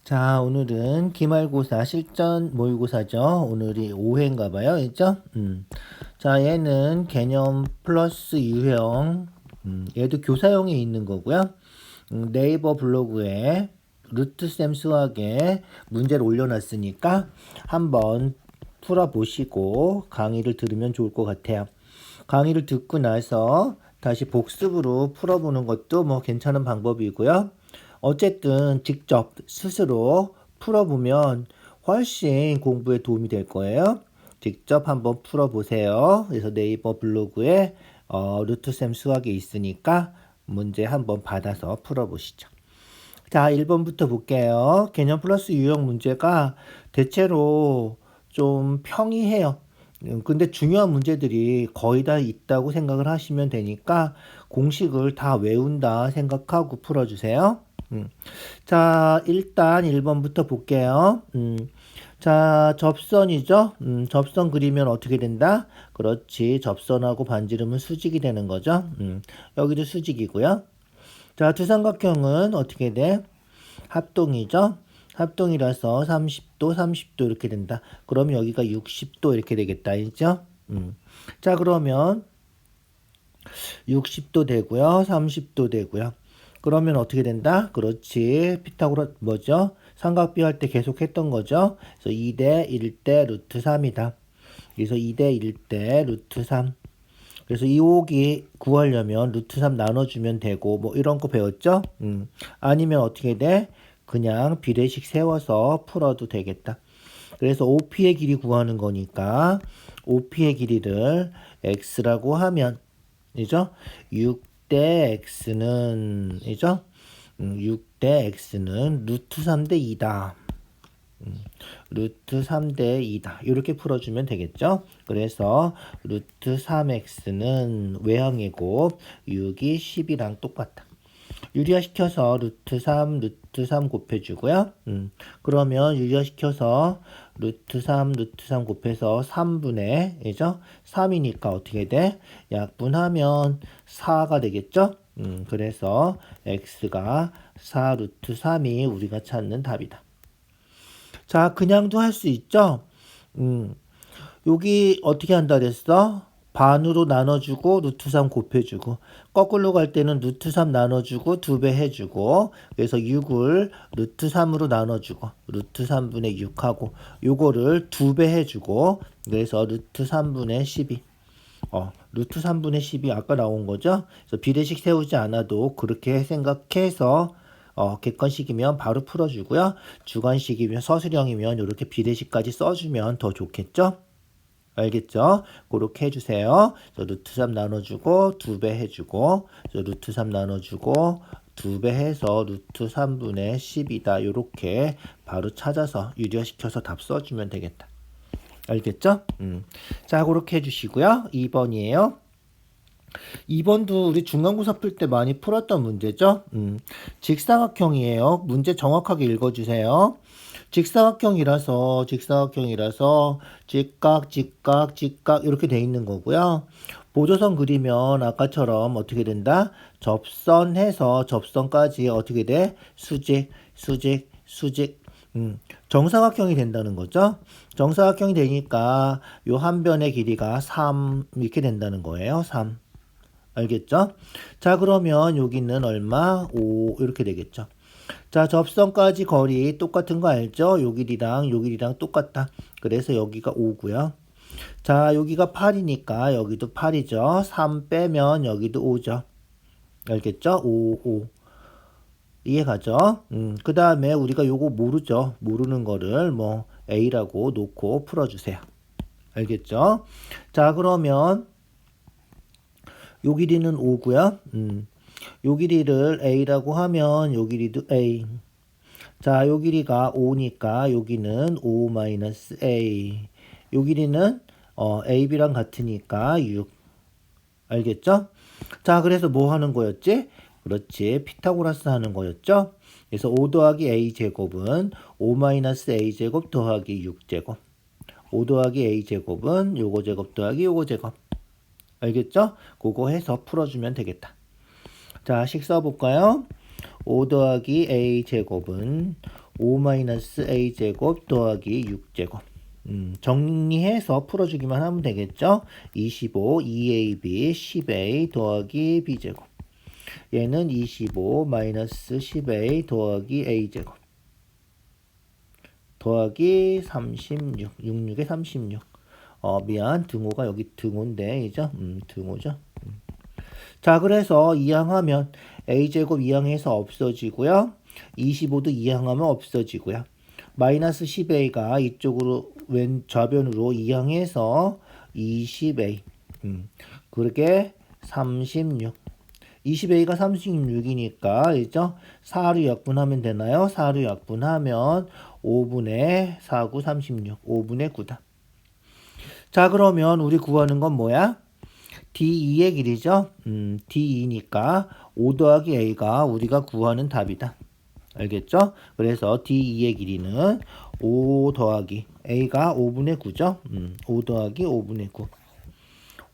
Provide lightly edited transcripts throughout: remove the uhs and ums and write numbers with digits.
자, 오늘은 기말고사 실전 모의고사죠. 오늘이 5회인가 봐요. 그죠? 자, 얘는 개념 플러스 유형. 얘도 교사용에 있는 거고요. 네이버 블로그에 루트쌤 수학에 문제를 올려놨으니까 한번 풀어보시고 강의를 들으면 좋을 것 같아요. 강의를 듣고 나서 다시 복습으로 풀어보는 것도 뭐 괜찮은 방법이고요. 어쨌든 직접 스스로 풀어보면 훨씬 공부에 도움이 될 거예요. 직접 한번 풀어보세요. 그래서 네이버 블로그에 루트쌤 수학이 있으니까 문제 한번 받아서 풀어보시죠. 자, 1번부터 볼게요. 개념 플러스 유형 문제가 대체로 좀 평이해요. 근데 중요한 문제들이 거의 다 있다고 생각을 하시면 되니까 공식을 다 외운다 생각하고 풀어주세요. 자, 일단 1번부터 볼게요. 자, 접선이죠. 접선 그리면 어떻게 된다? 그렇지. 접선하고 반지름은 수직이 되는 거죠. 여기도 수직이고요. 자, 두삼각형은 어떻게 돼? 합동이죠. 합동이라서 30도, 30도 이렇게 된다. 그러면 여기가 60도 이렇게 되겠다. 있죠? 자, 그러면 60도 되고요. 30도 되고요. 그러면 어떻게 된다? 그렇지. 피타고라 뭐죠? 삼각비 할 때 계속 했던 거죠. 그래서 2대 1대 루트 3이다. 그래서 2대 1대 루트 3. 그래서 이 옥이 구하려면 루트 3 나눠주면 되고 뭐 이런 거 배웠죠? 아니면 어떻게 돼? 그냥 비례식 세워서 풀어도 되겠다. 그래서 OP의 길이 구하는 거니까 OP의 길이를 x라고 하면 이죠? 6대 x는 이죠? 6대 x는 루트 3대 2다. 루트 3대 2다. 이렇게 풀어주면 되겠죠? 그래서 루트 3x는 외항이고 6이 10이랑 똑같다. 유리화시켜서 루트 3 곱해주고요. 그러면 유리화시켜서 루트 3 곱해서 3분의, 이죠? 3이니까 어떻게 돼? 약분하면 4가 되겠죠? 그래서 x가 4 루트 3이 우리가 찾는 답이다. 자, 그냥도 할 수 있죠? 여기 어떻게 한다 그랬어? 반으로 나눠주고 루트 3 곱해주고 거꾸로 갈 때는 루트 3 나눠주고 2배 해주고 그래서 6을 루트 3으로 나눠주고 루트 3분의 6하고 요거를 2배 해주고 그래서 루트 3분의 12 루트 3분의 10이 아까 나온 거죠? 그래서 비례식 세우지 않아도 그렇게 생각해서 객관식이면 바로 풀어주고요. 주관식이면 서술형이면 이렇게 비례식까지 써주면 더 좋겠죠? 알겠죠? 그렇게 해주세요. 루트 3 나눠주고 2배 해주고 루트 3 나눠주고 2배 해서 루트 3분의 10이다. 이렇게 바로 찾아서 유리화시켜서 답 써주면 되겠다. 알겠죠? 자, 그렇게 해주시고요. 2번이에요. 2번도 우리 중간고사 풀 때 많이 풀었던 문제죠? 직사각형이에요. 문제 정확하게 읽어주세요. 직사각형이라서 직각 이렇게 돼 있는 거고요. 보조선 그리면 아까처럼 어떻게 된다? 접선해서 접선까지 어떻게 돼? 수직. 정사각형이 된다는 거죠. 정사각형이 되니까 요 한 변의 길이가 3 이렇게 된다는 거예요. 3. 알겠죠? 자, 그러면 여기는 얼마? 5 이렇게 되겠죠. 자, 접선까지 거리 똑같은 거 알죠? 요 길이랑 똑같다. 그래서 여기가 5고요. 자, 여기가 8이니까 여기도 8이죠. 3 빼면 여기도 5죠. 알겠죠? 5. 이해가죠? 그 다음에 우리가 요거 모르죠? 모르는 거를 뭐 A라고 놓고 풀어주세요. 알겠죠? 자, 그러면 요 길이는 5고요. 요 길이를 A라고 하면 요 길이도 A. 자, 요 길이가 5니까 여기는 5-A. 요 길이는 AB랑 같으니까 6. 알겠죠? 자, 그래서 뭐 하는 거였지? 그렇지. 피타고라스 하는 거였죠? 그래서 5 더하기 A제곱은 5-A제곱 더하기 6제곱. 5 더하기 A제곱은 요거 제곱 더하기 요거 제곱. 알겠죠? 그거 해서 풀어주면 되겠다. 자, 식 써볼까요? 5 더하기 A제곱은 5-a제곱 더하기 6제곱. 정리해서 풀어주기만 하면 되겠죠? 25, 2ab, 10a 더하기 b제곱. 얘는 25 마이너스 10a 더하기 a제곱. 더하기 36, 66에 36. 미안, 등호가 여기 등호인데, 이죠? 등호죠? 자, 그래서 이항하면 a제곱 이항해서 없어지고요. 25도 이항하면 없어지고요. 마이너스 10a가 이쪽으로 왼 좌변으로 이항해서 20a. 그렇게 36. 20a가 36이니까 이죠? 4로 약분하면 되나요? 4로 약분하면 5분의 4, 9, 36. 5분의 9다. 자, 그러면 우리 구하는 건 뭐야? D2의 길이죠? D2니까 5 더하기 A가 우리가 구하는 답이다. 알겠죠? 그래서 D2의 길이는 5 더하기 A가 5분의 9죠? 5 더하기 5분의 9.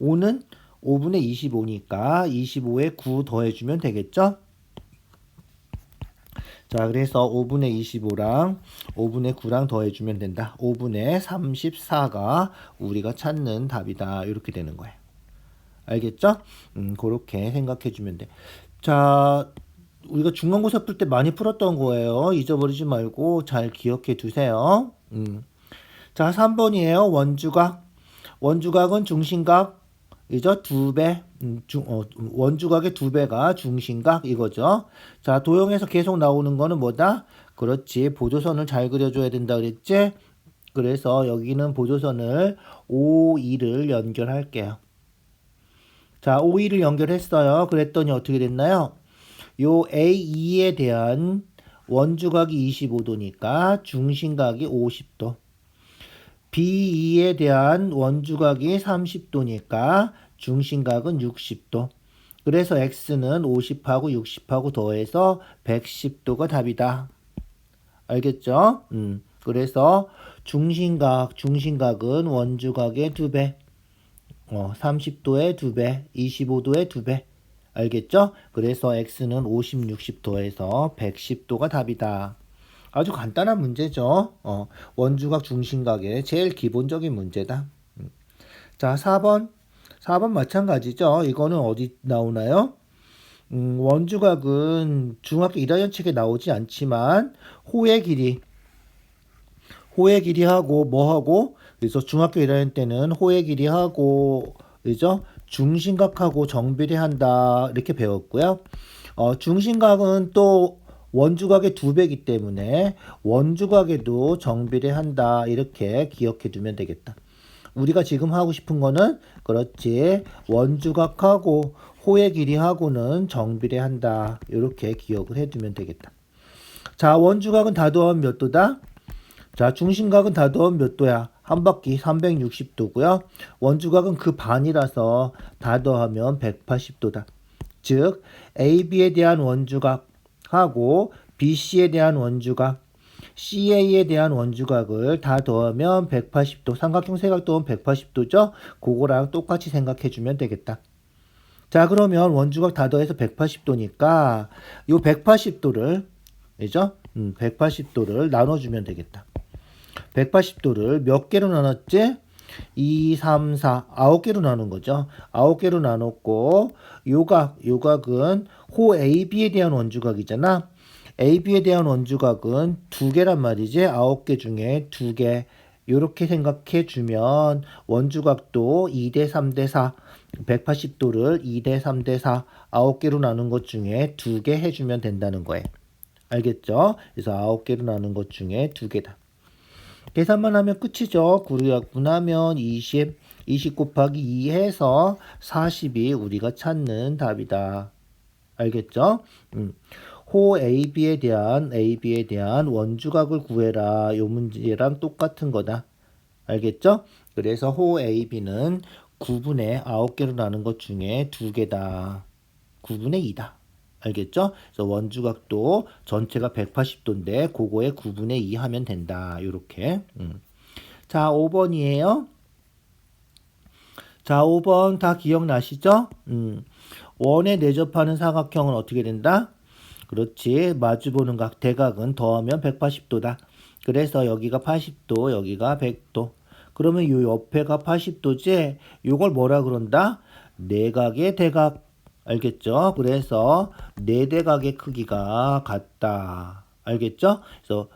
5는 5분의 25니까 25에 9 더해주면 되겠죠? 자, 그래서 5분의 25랑 5분의 9랑 더해주면 된다. 5분의 34가 우리가 찾는 답이다. 이렇게 되는 거예요. 알겠죠? 그렇게 생각해주면 돼. 자, 우리가 중간고사 풀 때 많이 풀었던 거예요. 잊어버리지 말고 잘 기억해 두세요. 자, 3번이에요. 원주각. 원주각은 중심각, 이죠? 2배. 원주각의 2배가 중심각 이거죠. 자, 도형에서 계속 나오는 거는 뭐다? 그렇지. 보조선을 잘 그려줘야 된다 그랬지? 그래서 여기는 보조선을 O2를 연결할게요. 자, O2를 연결했어요. 그랬더니 어떻게 됐나요? 요 A2에 대한 원주각이 25도니까 중심각이 50도. B2에 대한 원주각이 30도니까 중심각은 60도. 그래서 X는 50하고 60하고 더해서 110도가 답이다. 알겠죠? 그래서 중심각은 원주각의 2배. 30도의 2배, 25도의 2배. 알겠죠? 그래서 X는 50, 60 더해서 110도가 답이다. 아주 간단한 문제죠. 원주각 중심각의 제일 기본적인 문제다. 자, 4번. 4번 마찬가지죠. 이거는 어디 나오나요? 원주각은 중학교 1학년 책에 나오지 않지만 호의 길이하고 뭐하고, 그래서 중학교 1학년 때는 호의 길이하고, 그죠? 중심각하고 정비례한다 이렇게 배웠고요. 중심각은 또 원주각의 2배이기 때문에 원주각에도 정비례한다 이렇게 기억해 두면 되겠다. 우리가 지금 하고 싶은 거는 그렇지, 원주각하고 호의 길이하고는 정비례한다 이렇게 기억을 해두면 되겠다. 자, 원주각은 다 더하면 몇 도다? 자, 중심각은 다 더하면 몇 도야? 한 바퀴 360도고요. 원주각은 그 반이라서 다 더하면 180도다. 즉 AB에 대한 원주각하고 BC에 대한 원주각, CA에 대한 원주각을 다 더하면 180도. 삼각형 세각도는 180도죠. 그거랑 똑같이 생각해주면 되겠다. 자, 그러면 원주각 다 더해서 180도니까 요 180도를, 그죠? 180도를 나눠주면 되겠다. 180도를 몇 개로 나눴지? 2, 3, 4, 9개로 나눈 거죠. 9개로 나눴고, 요각은 호 AB에 대한 원주각이잖아. AB에 대한 원주각은 2개란 말이지. 9개 중에 2개. 요렇게 생각해 주면 원주각도 2대 3대 4, 180도를 2대 3대 4, 9개로 나눈 것 중에 2개 해주면 된다는 거예요. 알겠죠? 그래서 9개로 나눈 것 중에 2개다. 계산만 하면 끝이죠. 9로 약분하면 20 곱하기 2 해서 40이 우리가 찾는 답이다. 알겠죠? 호 AB에 대한 원주각을 구해라. 요 문제랑 똑같은 거다. 알겠죠? 그래서 호 AB는 9분의 9개로 나눈 것 중에 2개다. 9분의 2다. 알겠죠? 그래서 원주각도 전체가 180도인데 그거에 9분의 2 하면 된다. 요렇게. 자, 5번이에요. 자, 5번 다 기억나시죠? 원에 내접하는 사각형은 어떻게 된다? 그렇지. 마주보는 각 대각은 더하면 180도다. 그래서 여기가 80도, 여기가 100도. 그러면 요 옆에가 80도지? 요걸 뭐라 그런다? 내각의 대각. 알겠죠? 그래서 네 대각의 크기가 같다. 알겠죠? 그래서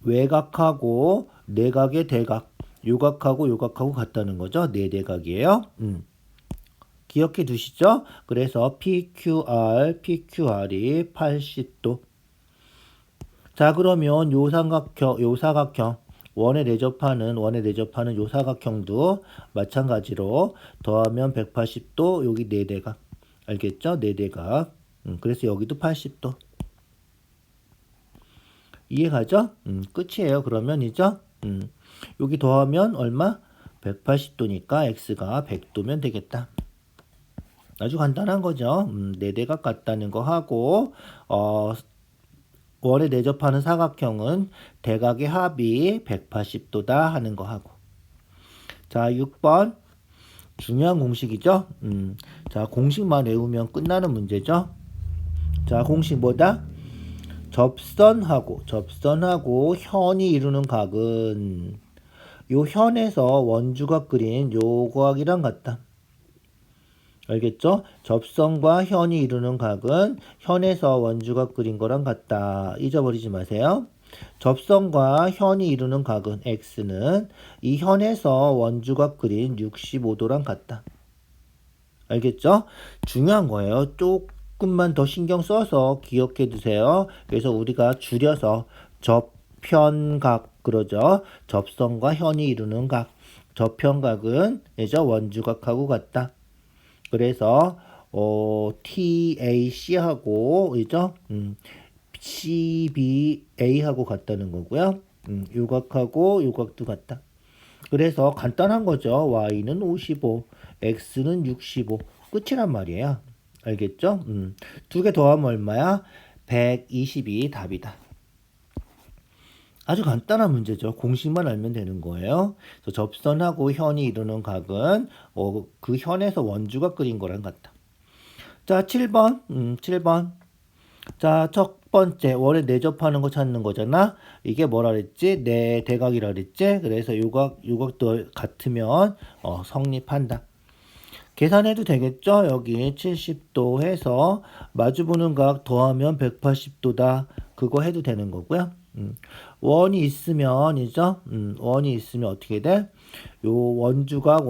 외곽하고 내각의 대각. 요각하고 요각하고 같다는 거죠. 네 대각이에요. 기억해 두시죠? 그래서 PQR이 80도. 자, 그러면 요 사각형, 원에 내접하는 요 사각형도 마찬가지로 더하면 180도, 여기 4대각. 알겠죠? 4대각. 그래서 여기도 80도. 이해가죠? 끝이에요. 그러면이죠? 여기 더하면 얼마? 180도니까 x가 100도면 되겠다. 아주 간단한 거죠. 4대각 같다는 거 하고, 원에 내접하는 사각형은 대각의 합이 180도다 하는 거 하고. 자, 6번. 중요한 공식이죠. 자, 공식만 외우면 끝나는 문제죠. 자, 공식 뭐다? 접선하고 현이 이루는 각은 요 현에서 원주가 그린 요 각이랑 같다. 알겠죠? 접선과 현이 이루는 각은 현에서 원주가 그린 거랑 같다. 잊어버리지 마세요. 접선과 현이 이루는 각은 x는 이 현에서 원주가 그린 65도랑 같다. 알겠죠? 중요한 거예요. 조금만 더 신경 써서 기억해 두세요. 그래서 우리가 줄여서 접현각 그러죠. 접선과 현이 이루는 각. 접현각은 원주각하고 같다. 그래서 TAC하고 그죠? CBA하고 같다는 거고요. 요각하고 요각도 같다. 그래서 간단한 거죠. Y는 55, X는 65. 끝이란 말이에요. 알겠죠? 두 개 더하면 얼마야? 120이 답이다. 아주 간단한 문제죠. 공식만 알면 되는 거예요. 그래서 접선하고 현이 이루는 각은 그 현에서 원주가 그린 거랑 같다. 자, 7번. 7번. 자, 첫 번째 원에 내접하는 거 찾는 거잖아. 이게 뭐라 그랬지? 네 대각이라 그랬지? 그래서 요각도 같으면 성립한다. 계산해도 되겠죠? 여기 70도 해서 마주보는 각 더하면 180도다. 그거 해도 되는 거고요. 원이 있으면이죠. 원이 있으면 어떻게 돼? 요 원주각,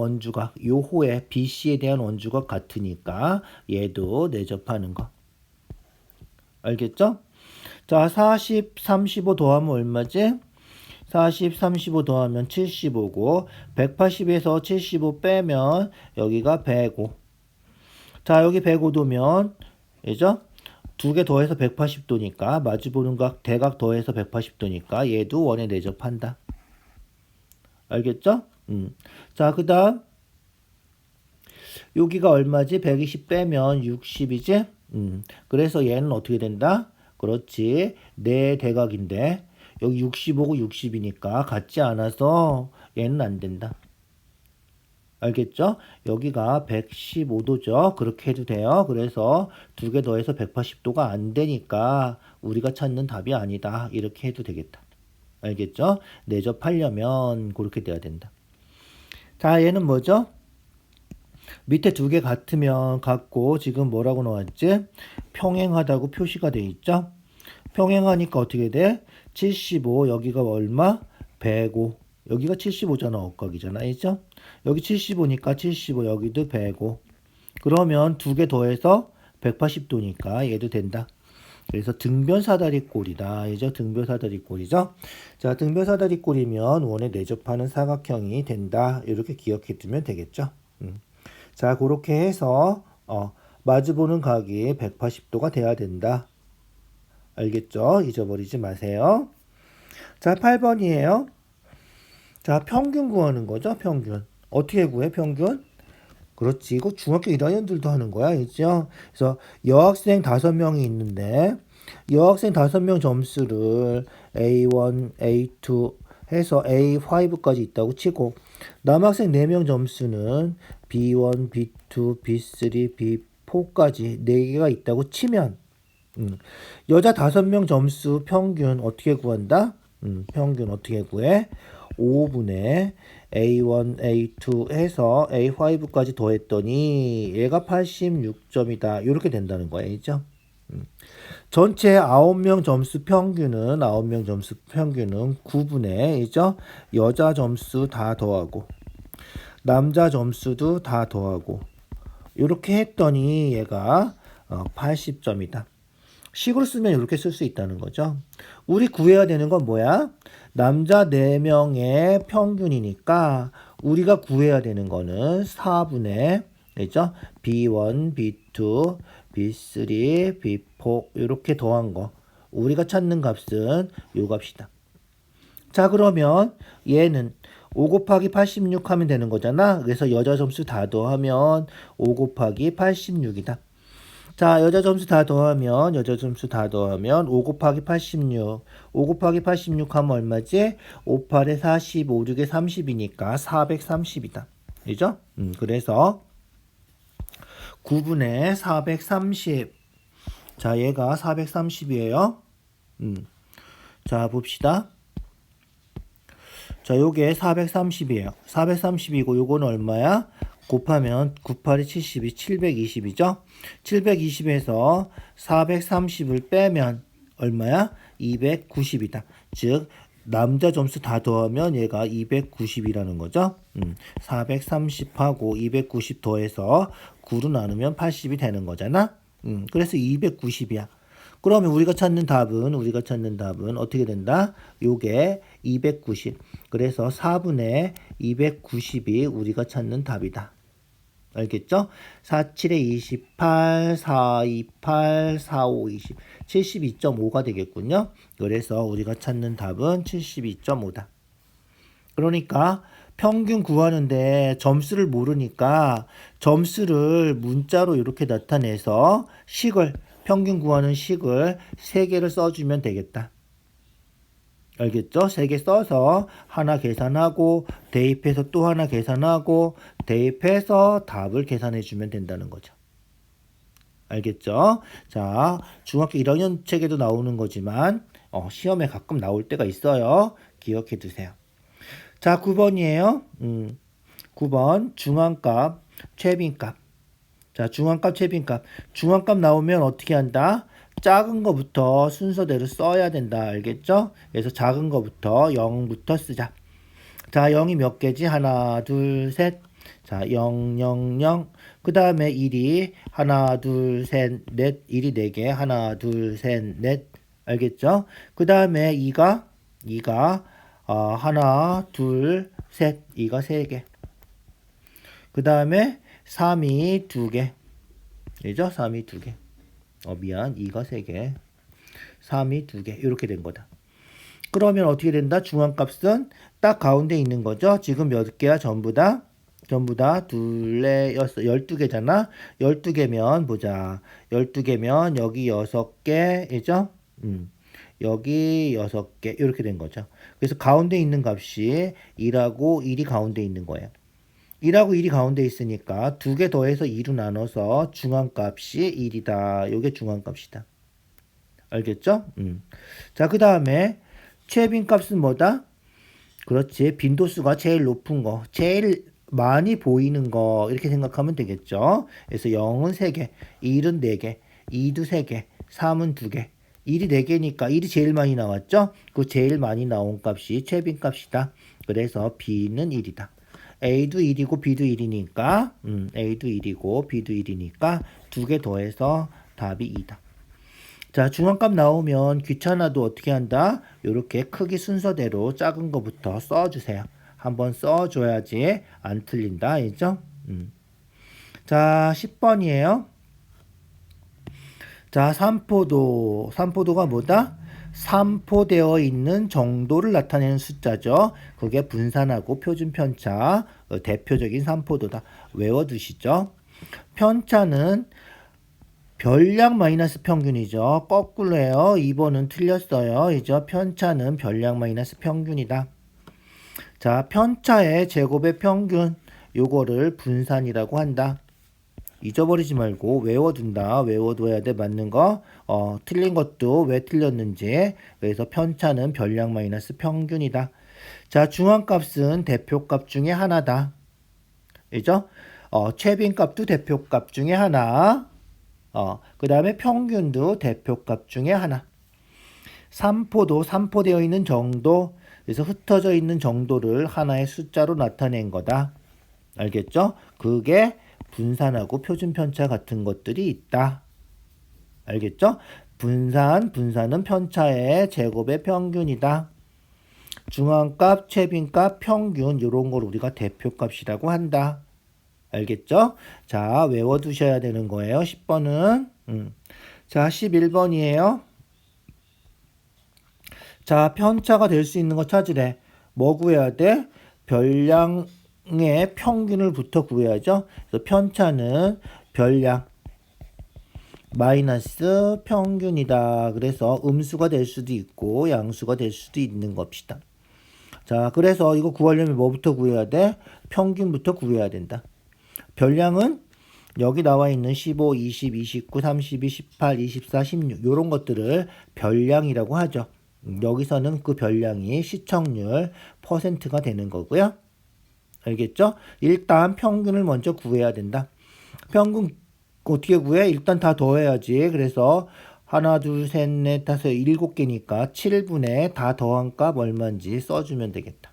요 호에 BC에 대한 원주각 같으니까 얘도 내접하는 거. 알겠죠? 자, 40, 35 더하면 얼마지? 40, 35 더하면 75고 180에서 75 빼면 여기가 105. 자, 여기 105도면 그죠? 두 개 더해서 180도니까 마주보는 각 대각 더해서 180도니까 얘도 원에 내접한다. 알겠죠? 자, 그 다음 여기가 얼마지? 120 빼면 60이지? 그래서 얘는 어떻게 된다? 그렇지. 네 대각인데 여기 65고 60이니까 같지 않아서 얘는 안 된다. 알겠죠? 여기가 115도죠. 그렇게 해도 돼요. 그래서 두 개 더해서 180도가 안 되니까 우리가 찾는 답이 아니다. 이렇게 해도 되겠다. 알겠죠? 내접하려면 그렇게 돼야 된다. 자, 얘는 뭐죠? 밑에 두 개 같으면 같고 지금 뭐라고 나왔지? 평행하다고 표시가 돼 있죠? 평행하니까 어떻게 돼? 75 여기가 얼마? 105 여기가 75잖아. 억각이잖아. 알죠? 여기 75니까 75 여기도 105 그러면 두 개 더해서 180도니까 얘도 된다. 그래서 등변사다리꼴이다. 이죠? 등변사다리꼴이죠? 자, 등변사다리꼴이면 원에 내접하는 사각형이 된다. 이렇게 기억해 두면 되겠죠? 자, 그렇게 해서 마주보는 각이 180도가 돼야 된다. 알겠죠? 잊어버리지 마세요. 자, 8번이에요. 자, 평균 구하는 거죠, 평균. 어떻게 구해, 평균? 그렇지. 이거 중학교 1학년들도 하는 거야, 있죠? 그래서 여학생 5명이 있는데, 여학생 5명 점수를 A1, A2 해서 A5까지 있다고 치고, 남학생 4명 점수는 B1, B2, B3, B4까지 4개가 있다고 치면, 여자 5명 점수 평균 어떻게 구한다? 평균 어떻게 구해? 5분의 A1, A2 해서 A5까지 더했더니 얘가 86점이다. 이렇게 된다는 거예요. 그죠? 전체 9명 점수 평균은 9분의 이죠? 여자 점수 다 더하고 남자 점수도 다 더하고 이렇게 했더니 얘가 80점이다. 식으로 쓰면 이렇게 쓸 수 있다는 거죠. 우리 구해야 되는 건 뭐야? 남자 4명의 평균이니까 우리가 구해야 되는 거는 4분의 그죠? B1, B2, B3, B4 이렇게 더한 거. 우리가 찾는 값은 요 값이다. 자, 그러면 얘는 5 곱하기 86 하면 되는 거잖아. 그래서 여자 점수 다 더하면 5 곱하기 86이다. 자, 여자 점수 다 더하면 5 곱하기 86. 5 곱하기 86 하면 얼마지? 5, 8에 40, 5, 6에 30이니까 430이다. 그죠? 그래서 9분의 430. 자, 얘가 430이에요. 자, 봅시다. 자, 요게 430이에요. 430이고 요거는 얼마야? 곱하면 9, 8이 72, 720이죠? 720에서 430을 빼면 얼마야? 290이다. 즉 남자 점수 다 더하면 얘가 290이라는 거죠. 430하고 290 더해서 9로 나누면 80이 되는 거잖아. 그래서 290이야. 그러면 우리가 찾는 답은 어떻게 된다? 요게 290. 그래서 4분의 290이 우리가 찾는 답이다. 알겠죠? 4, 7에 28, 4, 28, 4, 5, 20. 72.5가 되겠군요. 그래서 우리가 찾는 답은 72.5다. 그러니까 평균 구하는데 점수를 모르니까 점수를 문자로 이렇게 나타내서 평균 구하는 식을 3개를 써주면 되겠다. 알겠죠? 3개 써서 하나 계산하고 대입해서 또 하나 계산하고 대입해서 답을 계산해 주면 된다는 거죠. 알겠죠? 자, 중학교 1학년 책에도 나오는 거지만 시험에 가끔 나올 때가 있어요. 기억해 두세요. 자, 9번이에요. 9번 중앙값, 최빈값. 자, 중앙값, 최빈값. 중앙값 나오면 어떻게 한다? 작은 거부터 순서대로 써야 된다. 알겠죠? 그래서 작은 거부터 0부터 쓰자. 자, 0이 몇 개지? 하나, 둘, 셋. 자, 0, 0, 0. 그 다음에 1이 하나, 둘, 셋, 넷. 1이 4개. 하나, 둘, 셋, 넷. 알겠죠? 그 다음에 2가 하나, 둘, 셋. 2가 3개. 그 다음에 3이 2개. 그죠? 3이 2개. 미안. 2가 3개. 3이 2개. 이렇게 된 거다. 그러면 어떻게 된다? 중앙값은 딱 가운데 있는 거죠. 지금 몇 개야? 전부 다 둘, 넷, 여섯, 12개잖아. 12개면 보자. 12개면 여기 6개이죠? 여기 6개. 이렇게 된 거죠. 그래서 가운데 있는 값이 2라고 1이 가운데 있는 거예요. 1하고 1이 가운데 있으니까 2개 더해서 2로 나눠서 중앙값이 1이다. 요게 중앙값이다. 알겠죠? 자, 그 다음에 최빈값은 뭐다? 그렇지. 빈도수가 제일 높은 거. 제일 많이 보이는 거. 이렇게 생각하면 되겠죠? 그래서 0은 3개, 1은 4개, 2도 3개, 3은 2개. 1이 4개니까 1이 제일 많이 나왔죠? 그 제일 많이 나온 값이 최빈값이다. 그래서 B는 1이다. A도 1이고 B도 1이니까 A도 1이고 B도 1이니까 2개 더해서 답이 2다. 자, 중앙값 나오면 귀찮아도 어떻게 한다? 이렇게 크기 순서대로 작은 거부터 써주세요. 한번 써줘야지 안 틀린다. 알죠? 자, 10번이에요. 자, 삼포도가 뭐다? 삼포되어 있는 정도를 나타내는 숫자죠. 그게 분산하고 표준편차, 대표적인 삼포도다. 외워두시죠. 편차는 별량 마이너스 평균이죠. 거꾸로 해요. 2번은 틀렸어요. 이죠. 편차는 별량 마이너스 평균이다. 자, 편차의 제곱의 평균, 요거를 분산이라고 한다. 잊어버리지 말고 외워둔다. 외워둬야 돼. 맞는 거. 틀린 것도 왜 틀렸는지. 그래서 편차는 별량 마이너스 평균이다. 자, 중앙값은 대표값 중에 하나다. 그죠? 최빈값도 대표값 중에 하나. 그 다음에 평균도 대표값 중에 하나. 삼포도 삼포되어 있는 정도, 그래서 흩어져 있는 정도를 하나의 숫자로 나타낸 거다. 알겠죠? 그게 분산하고 표준 편차 같은 것들이 있다. 알겠죠? 분산은 편차의 제곱의 평균이다. 중앙값, 최빈값, 평균 이런 걸 우리가 대표값이라고 한다. 알겠죠? 자, 외워두셔야 되는 거예요. 10번은. 자, 11번이에요. 자, 편차가 될 수 있는 거 찾으래. 뭐 구해야 돼? 별량의 평균을부터 구해야죠. 그래서 편차는 별량 마이너스 평균이다. 그래서 음수가 될 수도 있고 양수가 될 수도 있는 겁시다. 자, 그래서 이거 구하려면 뭐부터 구해야 돼? 평균부터 구해야 된다. 별량은 여기 나와 있는 15, 20, 29, 32, 18, 24, 16 이런 것들을 별량이라고 하죠. 여기서는 그 별량이 시청률 퍼센트가 되는 거고요. 알겠죠? 일단 평균을 먼저 구해야 된다. 평균 어떻게 구해? 일단 다 더해야지. 그래서 하나, 둘, 셋, 넷, 다섯, 7개니까 7분의 다 더한 값 얼마인지 써주면 되겠다.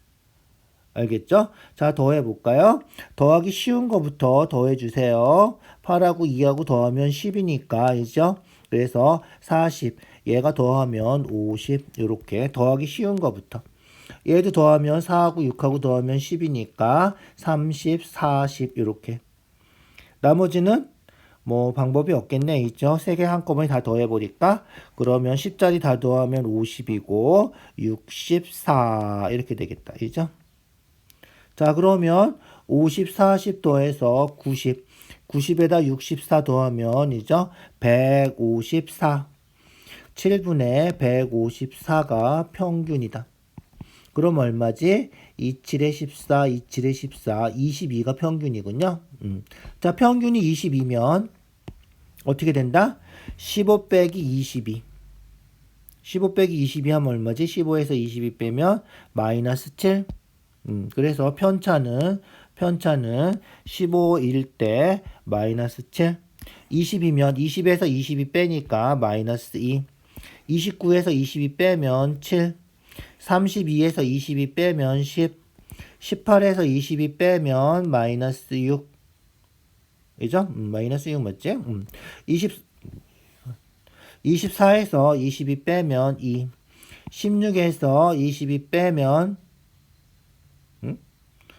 알겠죠? 자, 더해볼까요? 더하기 쉬운 거부터 더해주세요. 8하고 2하고 더하면 10이니까, 알죠? 그래서 40, 얘가 더하면 50, 이렇게 더하기 쉬운 거부터. 얘도 더하면 4하고 6하고 더하면 10이니까 30, 40, 이렇게. 나머지는 뭐 방법이 없겠네, 있죠? 3개 한꺼번에 다 더해보니까 그러면 10짜리 다 더하면 50이고 64 이렇게 되겠다, 있죠? 자, 그러면 50, 40 더해서 90, 90에다 64 더하면 이죠? 154, 7분의 154가 평균이다. 그럼 얼마지? 27에 14, 27에 14, 22가 평균이군요. 자, 평균이 22면 어떻게 된다? 15 빼기 22. 15 빼기 22 하면 얼마지? 15에서 22 빼면 마이너스 7. 그래서 편차는 15일 때 마이너스 7. 20이면 20에서 22 빼니까 마이너스 2. 29에서 22 빼면 7. 32에서 22 빼면 10. 18에서 22 빼면 마이너스 6. 그죠? 마이너스 6 맞지? 24에서 22 빼면 2. 16에서 22 빼면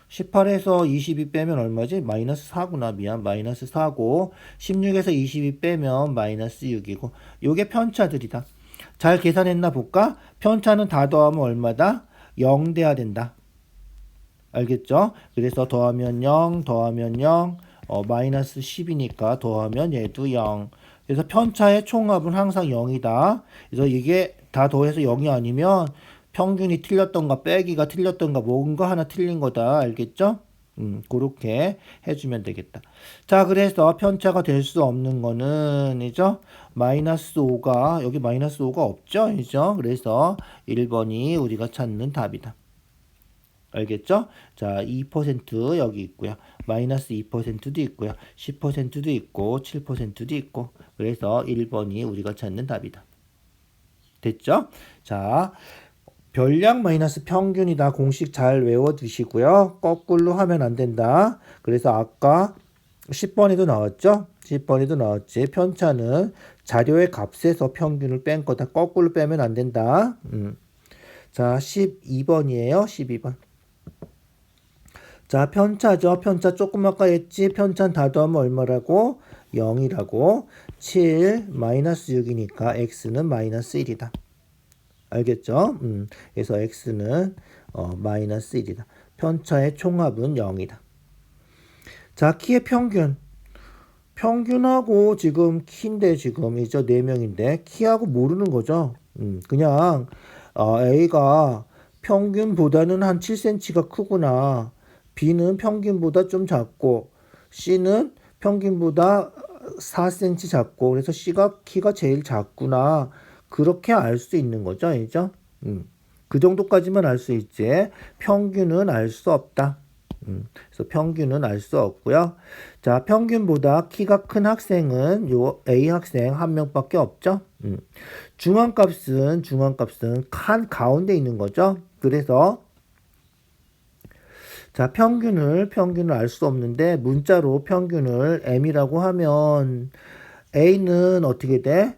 18에서 22 빼면 얼마지? 마이너스 4구나. 미안. 마이너스 4고 16에서 22 빼면 마이너스 6이고 요게 편차들이다. 잘 계산했나 볼까? 편차는 다 더하면 얼마다? 0 돼야 된다. 알겠죠? 그래서 더하면 0, 더하면 0, 마이너스 10이니까 더하면 얘도 0. 그래서 편차의 총합은 항상 0이다. 그래서 이게 다 더해서 0이 아니면 평균이 틀렸던가 빼기가 틀렸던가 뭔가 하나 틀린 거다. 알겠죠? 그렇게 해주면 되겠다. 자, 그래서 편차가 될 수 없는 거는, 이죠? 마이너스 5가, 여기 마이너스 5가 없죠? 이죠? 그래서 1번이 우리가 찾는 답이다. 알겠죠? 자, 2% 여기 있고요. 마이너스 2%도 있고요. 10%도 있고, 7%도 있고. 그래서 1번이 우리가 찾는 답이다. 됐죠? 자, 별량 마이너스 평균이다. 공식 잘 외워두시고요. 거꾸로 하면 안 된다. 그래서 아까 10번에도 나왔죠? 10번에도 나왔지. 편차는 자료의 값에서 평균을 뺀 거다. 거꾸로 빼면 안 된다. 자, 12번이에요. 12번. 자, 편차죠. 편차 조금 아까 했지. 편차는 다 더하면 얼마라고? 0이라고. 7 마이너스 6이니까 x는 마이너스 1이다. 알겠죠? 그래서 x는 마이너스 1이다. 편차의 총합은 0이다. 자, 키의 평균. 평균하고 지금 키인데 지금 이죠 4명인데 키하고 모르는 거죠. 그냥 A가 평균보다는 한 7cm가 크구나. B는 평균보다 좀 작고 C는 평균보다 4cm 작고 그래서 C가 키가 제일 작구나. 그렇게 알 수 있는 거죠. 알죠? 그 정도까지만 알 수 있지. 평균은 알 수 없다. 그래서 평균은 알 수 없고요. 자, 평균보다 키가 큰 학생은 요 A 학생 한 명밖에 없죠. 중앙값은 칸 가운데 있는 거죠. 그래서 자, 평균을 알 수 없는데 문자로 평균을 M이라고 하면 A는 어떻게 돼?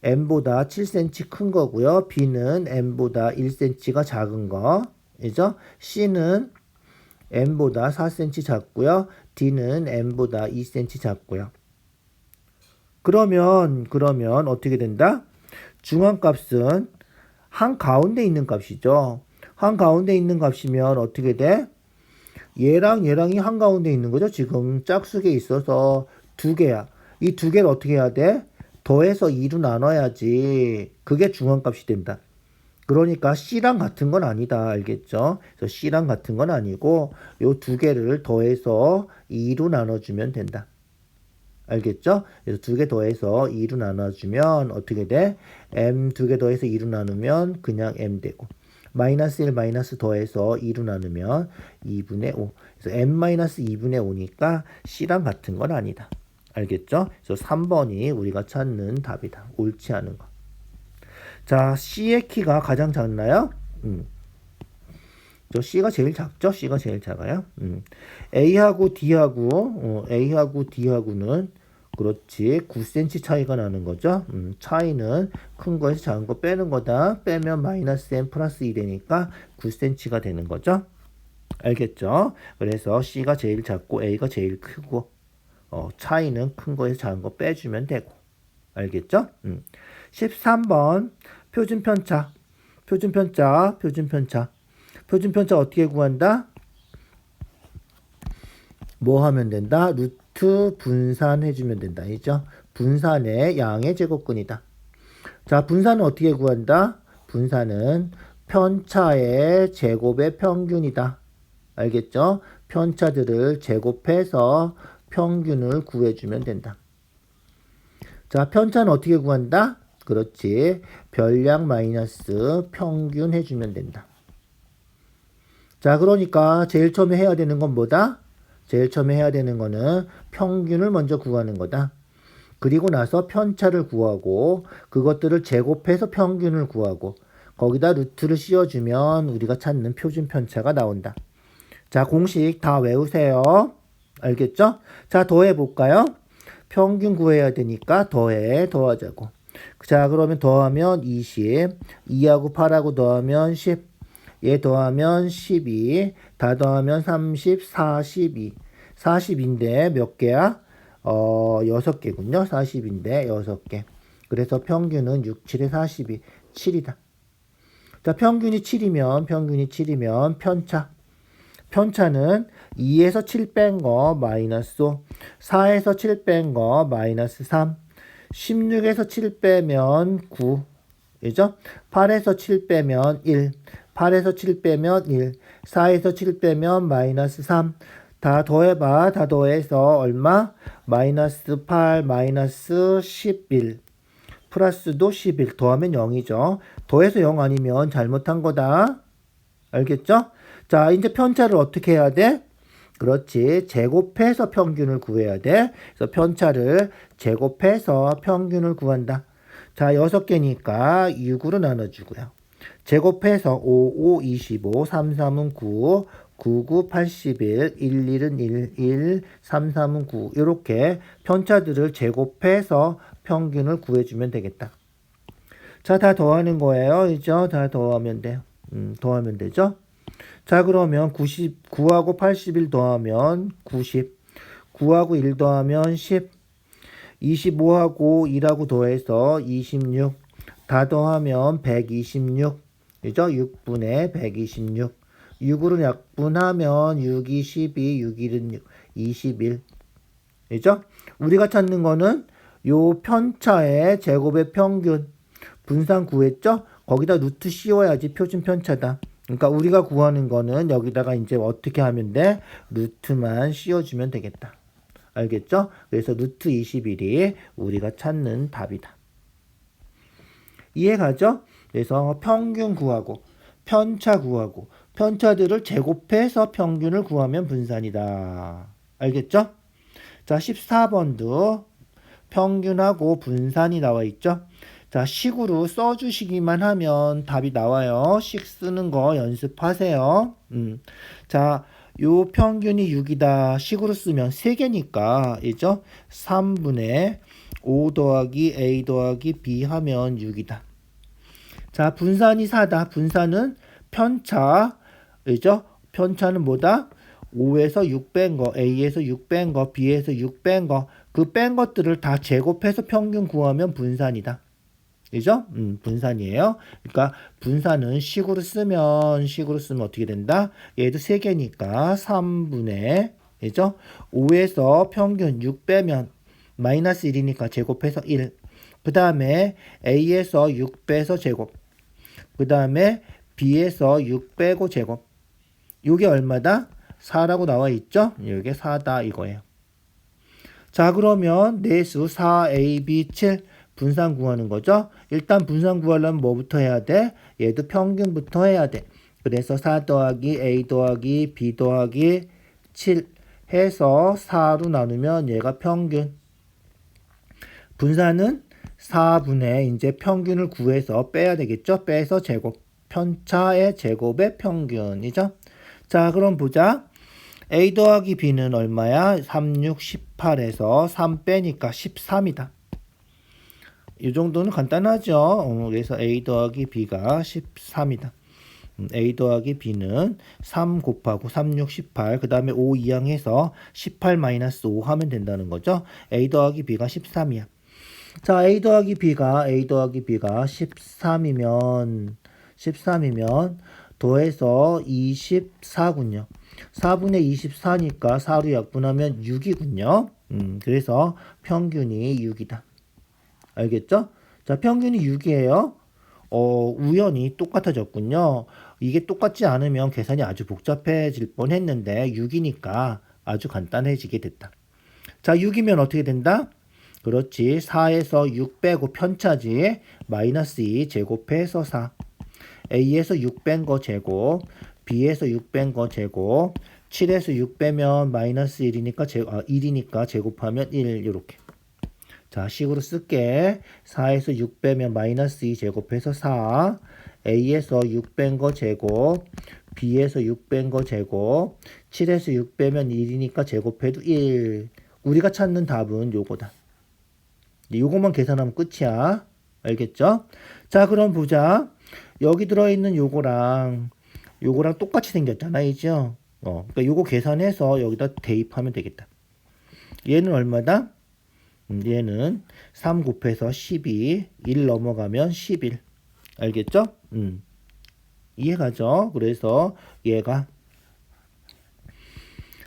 M보다 7cm 큰 거고요. B는 M보다 1cm가 작은 거. 그죠? C는 M보다 4cm 작고요. D는 M보다 2cm 작고요. 그러면 어떻게 된다? 중앙값은 한가운데 있는 값이죠. 한가운데 있는 값이면 어떻게 돼? 얘랑이 한가운데 있는 거죠. 지금 짝수에 있어서 두 개야. 이 두 개를 어떻게 해야 돼? 더해서 2로 나눠야지. 그게 중앙값이 된다. 그러니까 C랑 같은 건 아니다. 알겠죠? 그래서 C랑 같은 건 아니고 요 두 개를 더해서 2로 나눠주면 된다. 알겠죠? 그래서 두 개 더해서 2로 나눠주면 어떻게 돼? M 두 개 더해서 2로 나누면 그냥 M 되고 마이너스 1 마이너스 더해서 2로 나누면 2분의 5. 그래서 M-2분의 5니까 C랑 같은 건 아니다. 알겠죠? 그래서 3번이 우리가 찾는 답이다. 옳지 않은 거. 자, C의 키가 가장 작나요? 저 C가 제일 작죠? C가 제일 작아요. A하고 D하고는 그렇지 9cm 차이가 나는 거죠. 차이는 큰 거에서 작은 거 빼는 거다. 빼면 마이너스 M 플러스 2 되니까 9cm가 되는 거죠. 알겠죠? 그래서 C가 제일 작고 A가 제일 크고 차이는 큰 거에서 작은 거 빼주면 되고. 알겠죠? 13번 표준편차 어떻게 구한다? 뭐 하면 된다? 루트 분산해주면 된다. 알죠? 분산의 양의 제곱근이다. 자, 분산은 어떻게 구한다? 분산은 편차의 제곱의 평균이다. 알겠죠? 편차들을 제곱해서 평균을 구해주면 된다. 자, 편차는 어떻게 구한다? 그렇지. 별량 마이너스 평균 해주면 된다. 자, 그러니까 제일 처음에 해야 되는 건 뭐다? 제일 처음에 해야 되는 거는 평균을 먼저 구하는 거다. 그리고 나서 편차를 구하고 그것들을 제곱해서 평균을 구하고 거기다 루트를 씌워주면 우리가 찾는 표준 편차가 나온다. 자, 공식 다 외우세요. 알겠죠? 자, 더해볼까요? 평균 구해야 되니까 더하자고. 자, 그러면 더하면 20, 2하고 8하고 더하면 10, 얘 더하면 12, 다 더하면 30, 42. 40인데 몇 개야? 6개군요. 40인데 6개. 그래서 평균은 6, 7에 42, 7이다. 자, 평균이 7이면 편차는 2에서 7 뺀 거 마이너스 5, 4에서 7 뺀 거 마이너스 3, 16에서 7 빼면 9, 그죠? 8에서 7 빼면 1, 8에서 7 빼면 1, 4에서 7 빼면 마이너스 3, 다 더해봐. 다 더해서 얼마? 마이너스 8, 마이너스 11, 플러스도 11, 더하면 0이죠. 더해서 0 아니면 잘못한 거다. 알겠죠? 자, 이제 편차를 어떻게 해야 돼? 그렇지. 제곱해서 평균을 구해야 돼. 그래서 편차를 제곱해서 평균을 구한다. 자, 6개니까 6으로 나눠주고요. 제곱해서 5, 5, 25, 3, 3은 9, 9, 9, 81, 1, 1은 1, 1, 3, 3은 9. 이렇게 편차들을 제곱해서 평균을 구해주면 되겠다. 자, 다 더하는 거예요. 이죠? 다 더하면 돼요. 더하면 되죠? 자, 그러면 9하고 81 더하면 90, 9하고 1 더하면 10, 25하고 1하고 더해서 26, 다 더하면 126, 그죠? 6분의 126, 6으로 약분하면 6, 2, 12, 6, 1은 6, 21, 그죠? 우리가 찾는 거는 요 편차의 제곱의 평균, 분산 구했죠? 거기다 루트 씌워야지 표준 편차다. 그러니까 우리가 구하는 거는 여기다가 이제 어떻게 하면 돼? 루트만 씌워주면 되겠다. 알겠죠? 그래서 루트 21이 우리가 찾는 답이다. 이해가죠? 그래서 평균 구하고 편차 구하고 편차들을 제곱해서 평균을 구하면 분산이다. 알겠죠? 자, 14번도 평균하고 분산이 나와 있죠? 자, 식으로 써주시기만 하면 답이 나와요. 식 쓰는 거 연습하세요. 자, 요 평균이 6이다. 식으로 쓰면 3개니까, 이죠? 3분의 5 더하기 A 더하기 B 하면 6이다. 자, 분산이 4다. 분산은 편차, 그죠? 편차는 뭐다? 5에서 6 뺀 거, A에서 6 뺀 거, B에서 6 뺀 거, 그 뺀 것들을 다 제곱해서 평균 구하면 분산이다. 그죠? 분산이에요. 그러니까 분산은 식으로 쓰면 어떻게 된다? 얘도 3개니까 3분의, 그죠? 5에서 평균 6 빼면 마이너스 1이니까 제곱해서 1. 그 다음에 A에서 6 빼서 제곱. 그 다음에 B에서 6 빼고 제곱. 요게 얼마다? 4라고 나와 있죠? 요게 4다 이거예요. 자, 그러면 내수 4, A, B, 7 분산 구하는 거죠. 일단 분산 구하려면 뭐부터 해야 돼? 얘도 평균부터 해야 돼. 그래서 4 더하기 A 더하기 B 더하기 7 해서 4로 나누면 얘가 평균. 분산은 4분의 이제 평균을 구해서 빼야 되겠죠. 빼서 제곱. 편차의 제곱의 평균이죠. 자, 그럼 보자. A 더하기 B는 얼마야? 3, 6, 18에서 3 빼니까 13이다. 이 정도는 간단하죠. 그래서 A 더하기 B가 13이다. A 더하기 B는 3 곱하고 3, 6, 18, 그 다음에 5 이항해서 18 마이너스 5 하면 된다는 거죠. A 더하기 B가 13이야. 자, A 더하기 B가 13이면 더해서 24군요. 4분의 24니까 4로 약분하면 6이군요. 그래서 평균이 6이다. 알겠죠? 자, 평균이 6이에요. 우연히 똑같아졌군요. 이게 똑같지 않으면 계산이 아주 복잡해질 뻔했는데 6이니까 아주 간단해지게 됐다. 자, 6이면 어떻게 된다? 그렇지. 4에서 6 빼고 편차지. 마이너스 2 제곱해서 4. A에서 6 뺀 거 제곱. B에서 6 뺀 거 제곱. 7에서 6 빼면 마이너스 1이니까 1이니까 제곱하면 1 이렇게. 자, 식으로 쓸게. 4에서 6 빼면 마이너스 2 제곱해서 4. A에서 6 뺀 거 제곱. B에서 6 뺀 거 제곱. 7에서 6 빼면 1이니까 제곱해도 1. 우리가 찾는 답은 요거다. 요거만 계산하면 끝이야. 알겠죠? 자, 그럼 보자. 여기 들어있는 요거랑 똑같이 생겼잖아, 이죠? 그러니까 요거 계산해서 여기다 대입하면 되겠다. 얘는 얼마다? 얘는 3 곱해서 12, 1 넘어가면 11. 알겠죠? 이해가죠? 그래서 얘가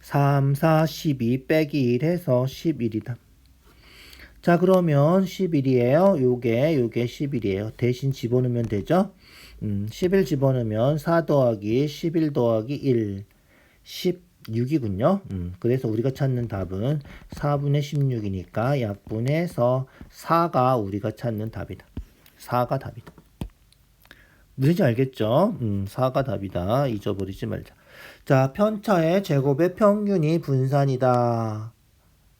3, 4, 12 빼기 1 해서 11이다. 자, 그러면 11이에요. 요게 11이에요. 대신 집어넣으면 되죠? 11 집어넣으면 4 더하기 11 더하기 1, 16이군요. 그래서 우리가 찾는 답은 4분의 16이니까 약분해서 4가 우리가 찾는 답이다. 4가 답이다. 무슨지 알겠죠? 4가 답이다. 잊어버리지 말자. 자, 편차의 제곱의 평균이 분산이다.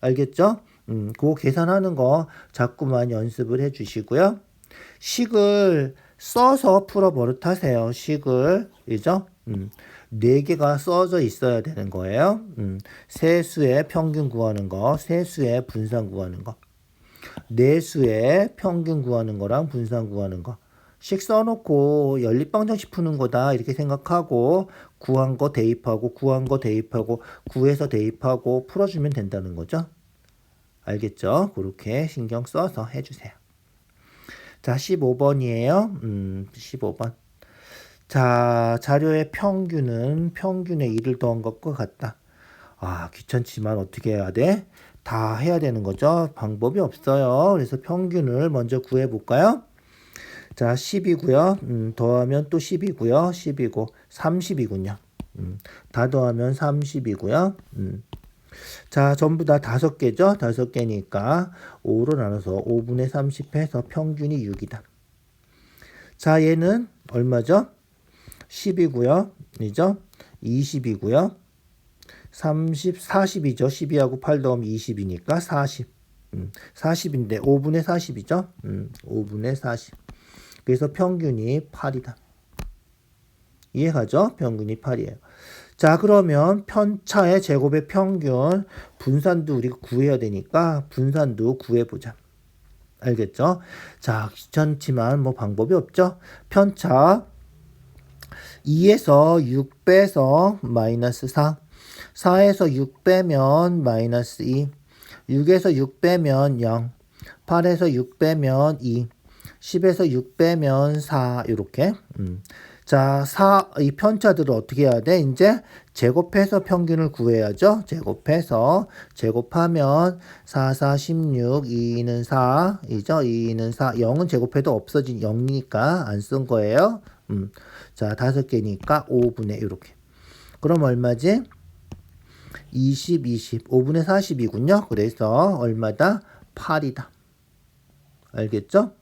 알겠죠? 그거 계산하는 거 자꾸만 연습을 해 주시고요. 식을 써서 풀어 버릇하세요. 식을. 그죠? 4개가 써져 있어야 되는 거예요. 세수의 평균 구하는 거, 세수의 분산 구하는 거. 내수의 평균 구하는 거랑 분산 구하는 거. 식 써놓고 연립방정식 푸는 거다 이렇게 생각하고 구한 거 대입하고 구한 거 대입하고 구해서 대입하고 풀어주면 된다는 거죠. 알겠죠? 그렇게 신경 써서 해주세요. 자, 15번이에요. 15번. 자, 자료의 평균은 평균에 1을 더한 것과 같다. 아, 귀찮지만 어떻게 해야 돼? 다 해야 되는 거죠. 방법이 없어요. 그래서 평균을 먼저 구해볼까요? 자, 10이고요. 더하면 또 10이고요. 10이고 30이군요. 다 더하면 30이고요. 자, 전부 다 5개죠? 5개니까 5로 나눠서 5분의 30 해서 평균이 6이다. 자, 얘는 얼마죠? 10이고요. 이죠? 20이고요. 30, 40이죠. 12하고 8 더하면 20이니까 40. 40인데 5분의 40이죠. 5분의 40. 그래서 평균이 8이다. 이해가죠? 평균이 8이에요. 자, 그러면 편차의 제곱의 평균 분산도 우리가 구해야 되니까 분산도 구해보자. 알겠죠? 자, 귀찮지만 뭐 방법이 없죠? 편차 2에서 6 빼서 마이너스 4, 4에서 6 빼면 마이너스 2, 6에서 6 빼면 0, 8에서 6 빼면 2, 10에서 6 빼면 4 이렇게. 자, 이 편차들을 어떻게 해야 돼? 이제 제곱해서 평균을 구해야죠. 제곱해서 제곱하면 4, 4, 16, 2는 4, 이죠? 2는 4, 0은 제곱해도 없어진 0이니까 안 쓴 거예요. 자, 5개니까 5분의 이렇게. 그럼 얼마지? 20, 20, 5분의 40이군요. 그래서 얼마다? 8이다. 알겠죠?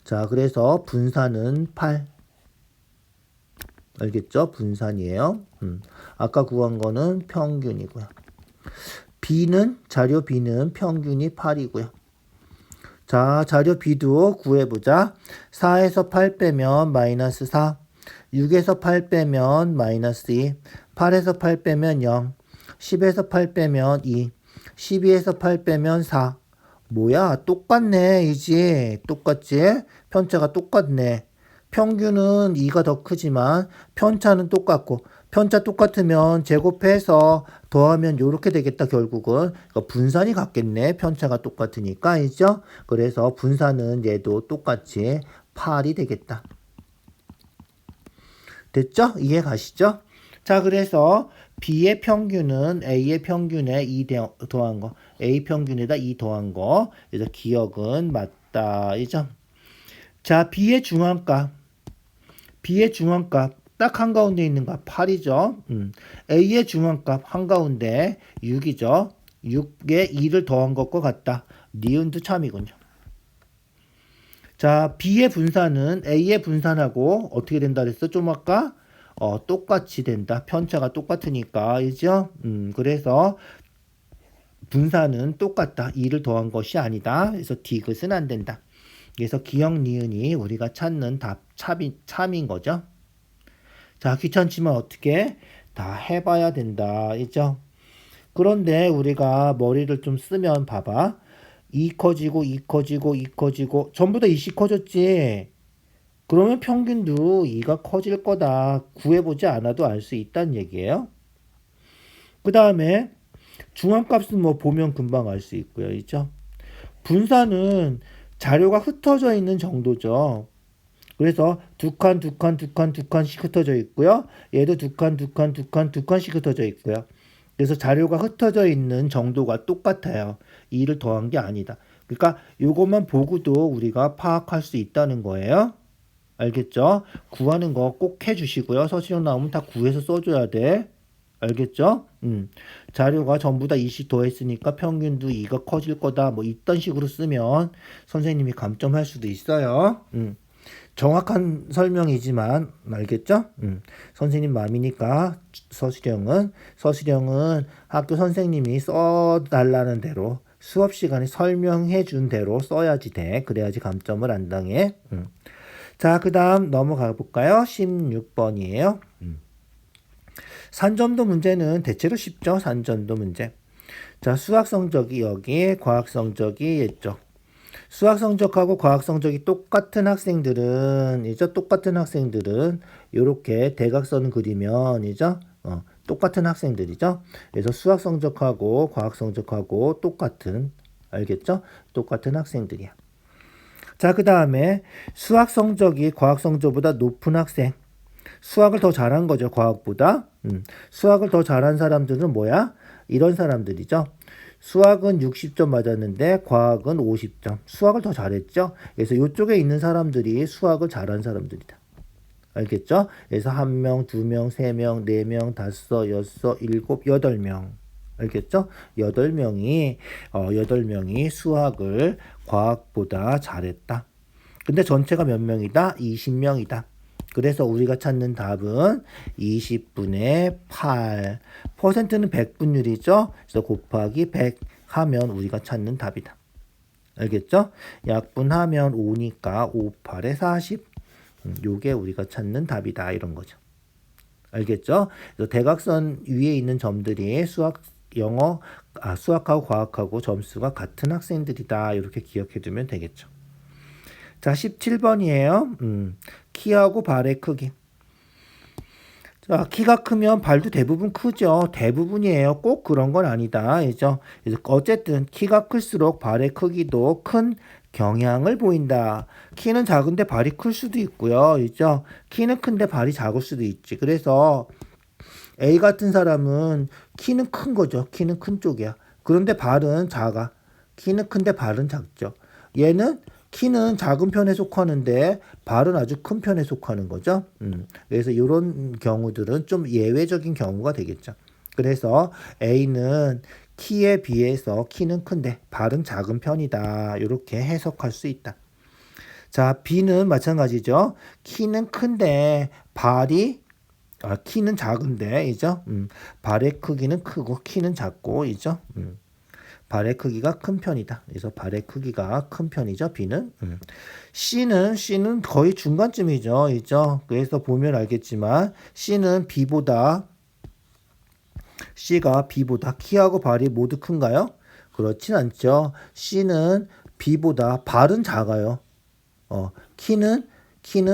자, 그래서 분산은 8. 알겠죠? 분산이에요. 아까 구한 거는 평균이고요. 자료 B는 평균이 8이고요. 자, 자료 B도 구해보자. 4에서 8 빼면 마이너스 4, 6에서 8 빼면 마이너스 2, 8에서 8 빼면 0, 10에서 8 빼면 2, 12에서 8 빼면 4. 뭐야? 똑같네, 이지. 똑같지? 편차가 똑같네. 평균은 2가 더 크지만 편차는 똑같고, 편차 똑같으면 제곱해서 더하면 이렇게 되겠다. 결국은 그러니까 분산이 같겠네. 편차가 똑같으니까, 있죠? 그래서 분산은 얘도 똑같이 8이 되겠다. 됐죠? 이해 가시죠? 자, 그래서 B의 평균은 A의 평균에 2 더한 거, A 평균에다 2 더한 거. 그래서 기억은 맞다. 이죠? 자, B의 중앙값 딱 한가운데 있는 값 8이죠. A의 중앙값 한가운데 6이죠. 6에 2를 더한 것과 같다. 니은도 참이군요. 자, B의 분산은 A의 분산하고 어떻게 된다 그랬어? 좀 아까 똑같이 된다. 편차가 똑같으니까. 이죠? 그래서 분산은 똑같다. 2를 더한 것이 아니다. 그래서 디귿은 안 된다. 그래서 기역 니은이 우리가 찾는 답 참인 거죠. 자, 귀찮지만 어떻게 다 해봐야 된다. 있죠? 그런데 우리가 머리를 좀 쓰면 봐봐. 2 커지고 2 커지고 2 커지고 전부 다 2씩 커졌지. 그러면 평균도 2가 커질 거다. 구해보지 않아도 알 수 있다는 얘기예요. 그 다음에 중앙값은 뭐 보면 금방 알 수 있고요. 있죠? 분산은 자료가 흩어져 있는 정도죠. 그래서 두 칸씩 흩어져 있고요. 얘도 두 칸씩 흩어져 있고요. 그래서 자료가 흩어져 있는 정도가 똑같아요. 2를 더한 게 아니다. 그러니까 이것만 보고도 우리가 파악할 수 있다는 거예요. 알겠죠? 구하는 거 꼭 해주시고요. 서술형 나오면 다 구해서 써줘야 돼. 알겠죠? 자료가 전부 다 2씩 더했으니까 평균도 2가 커질 거다. 뭐 이딴 식으로 쓰면 선생님이 감점할 수도 있어요. 정확한 설명이지만 알겠죠? 선생님 마음이니까 서술형은 학교 선생님이 써달라는 대로 수업 시간에 설명해 준 대로 써야지 돼. 그래야지 감점을 안 당해. 자, 그 다음 넘어가 볼까요? 16번이에요. 산점도 문제는 대체로 쉽죠. 산점도 문제. 자, 수학 성적이 여기, 과학 성적이 이쪽. 수학 성적하고 과학 성적이 똑같은 학생들은 이렇게 대각선 그리면 똑같은 학생들이죠. 그래서 수학 성적하고 과학 성적하고 똑같은, 알겠죠? 똑같은 학생들이야. 자, 그 다음에 수학 성적이 과학 성적보다 높은 학생. 수학을 더 잘한 거죠, 과학보다. 수학을 더 잘한 사람들은 뭐야? 이런 사람들이죠. 수학은 60점 맞았는데 과학은 50점. 수학을 더 잘했죠. 그래서 이쪽에 있는 사람들이 수학을 잘한 사람들이다. 알겠죠? 그래서 1명, 2명, 3명, 4명, 5, 6, 7, 8명. 알겠죠? 8명이 수학을 과학보다 잘했다. 근데 전체가 몇 명이다? 20명이다. 그래서 우리가 찾는 답은 20분의 8. 퍼센트는 100분율이죠? 그래서 곱하기 100 하면 우리가 찾는 답이다. 알겠죠? 약분하면 5니까 5, 8에 40. 요게 우리가 찾는 답이다. 이런 거죠. 알겠죠? 그래서 대각선 위에 있는 점들이 수학하고 과학하고 점수가 같은 학생들이다. 이렇게 기억해 두면 되겠죠. 자, 17번이에요. 키하고 발의 크기. 자, 키가 크면 발도 대부분 크죠. 대부분이에요. 꼭 그런 건 아니다. 그죠? 그래서 어쨌든 키가 클수록 발의 크기도 큰 경향을 보인다. 키는 작은데 발이 클 수도 있고요. 그죠? 키는 큰데 발이 작을 수도 있지. 그래서 A 같은 사람은 키는 큰 거죠. 키는 큰 쪽이야. 그런데 발은 작아. 키는 큰데 발은 작죠. 얘는 키는 작은 편에 속하는데 발은 아주 큰 편에 속하는 거죠. 그래서 이런 경우들은 좀 예외적인 경우가 되겠죠. 그래서 A는 키에 비해서 키는 큰데 발은 작은 편이다. 이렇게 해석할 수 있다. 자, B는 마찬가지죠. 키는 큰데 키는 작은데, 이죠? 발의 크기는 크고, 키는 작고, 이죠? 발의 크기가 큰 편이다. 그래서 발의 크기가 큰 편이죠. B는. C는 거의 중간쯤이죠. 이죠? 그래서 보면 알겠지만, C가 B보다 키하고 발이 모두 큰가요? 그렇진 않죠. C는 B보다 발은 작아요. 키는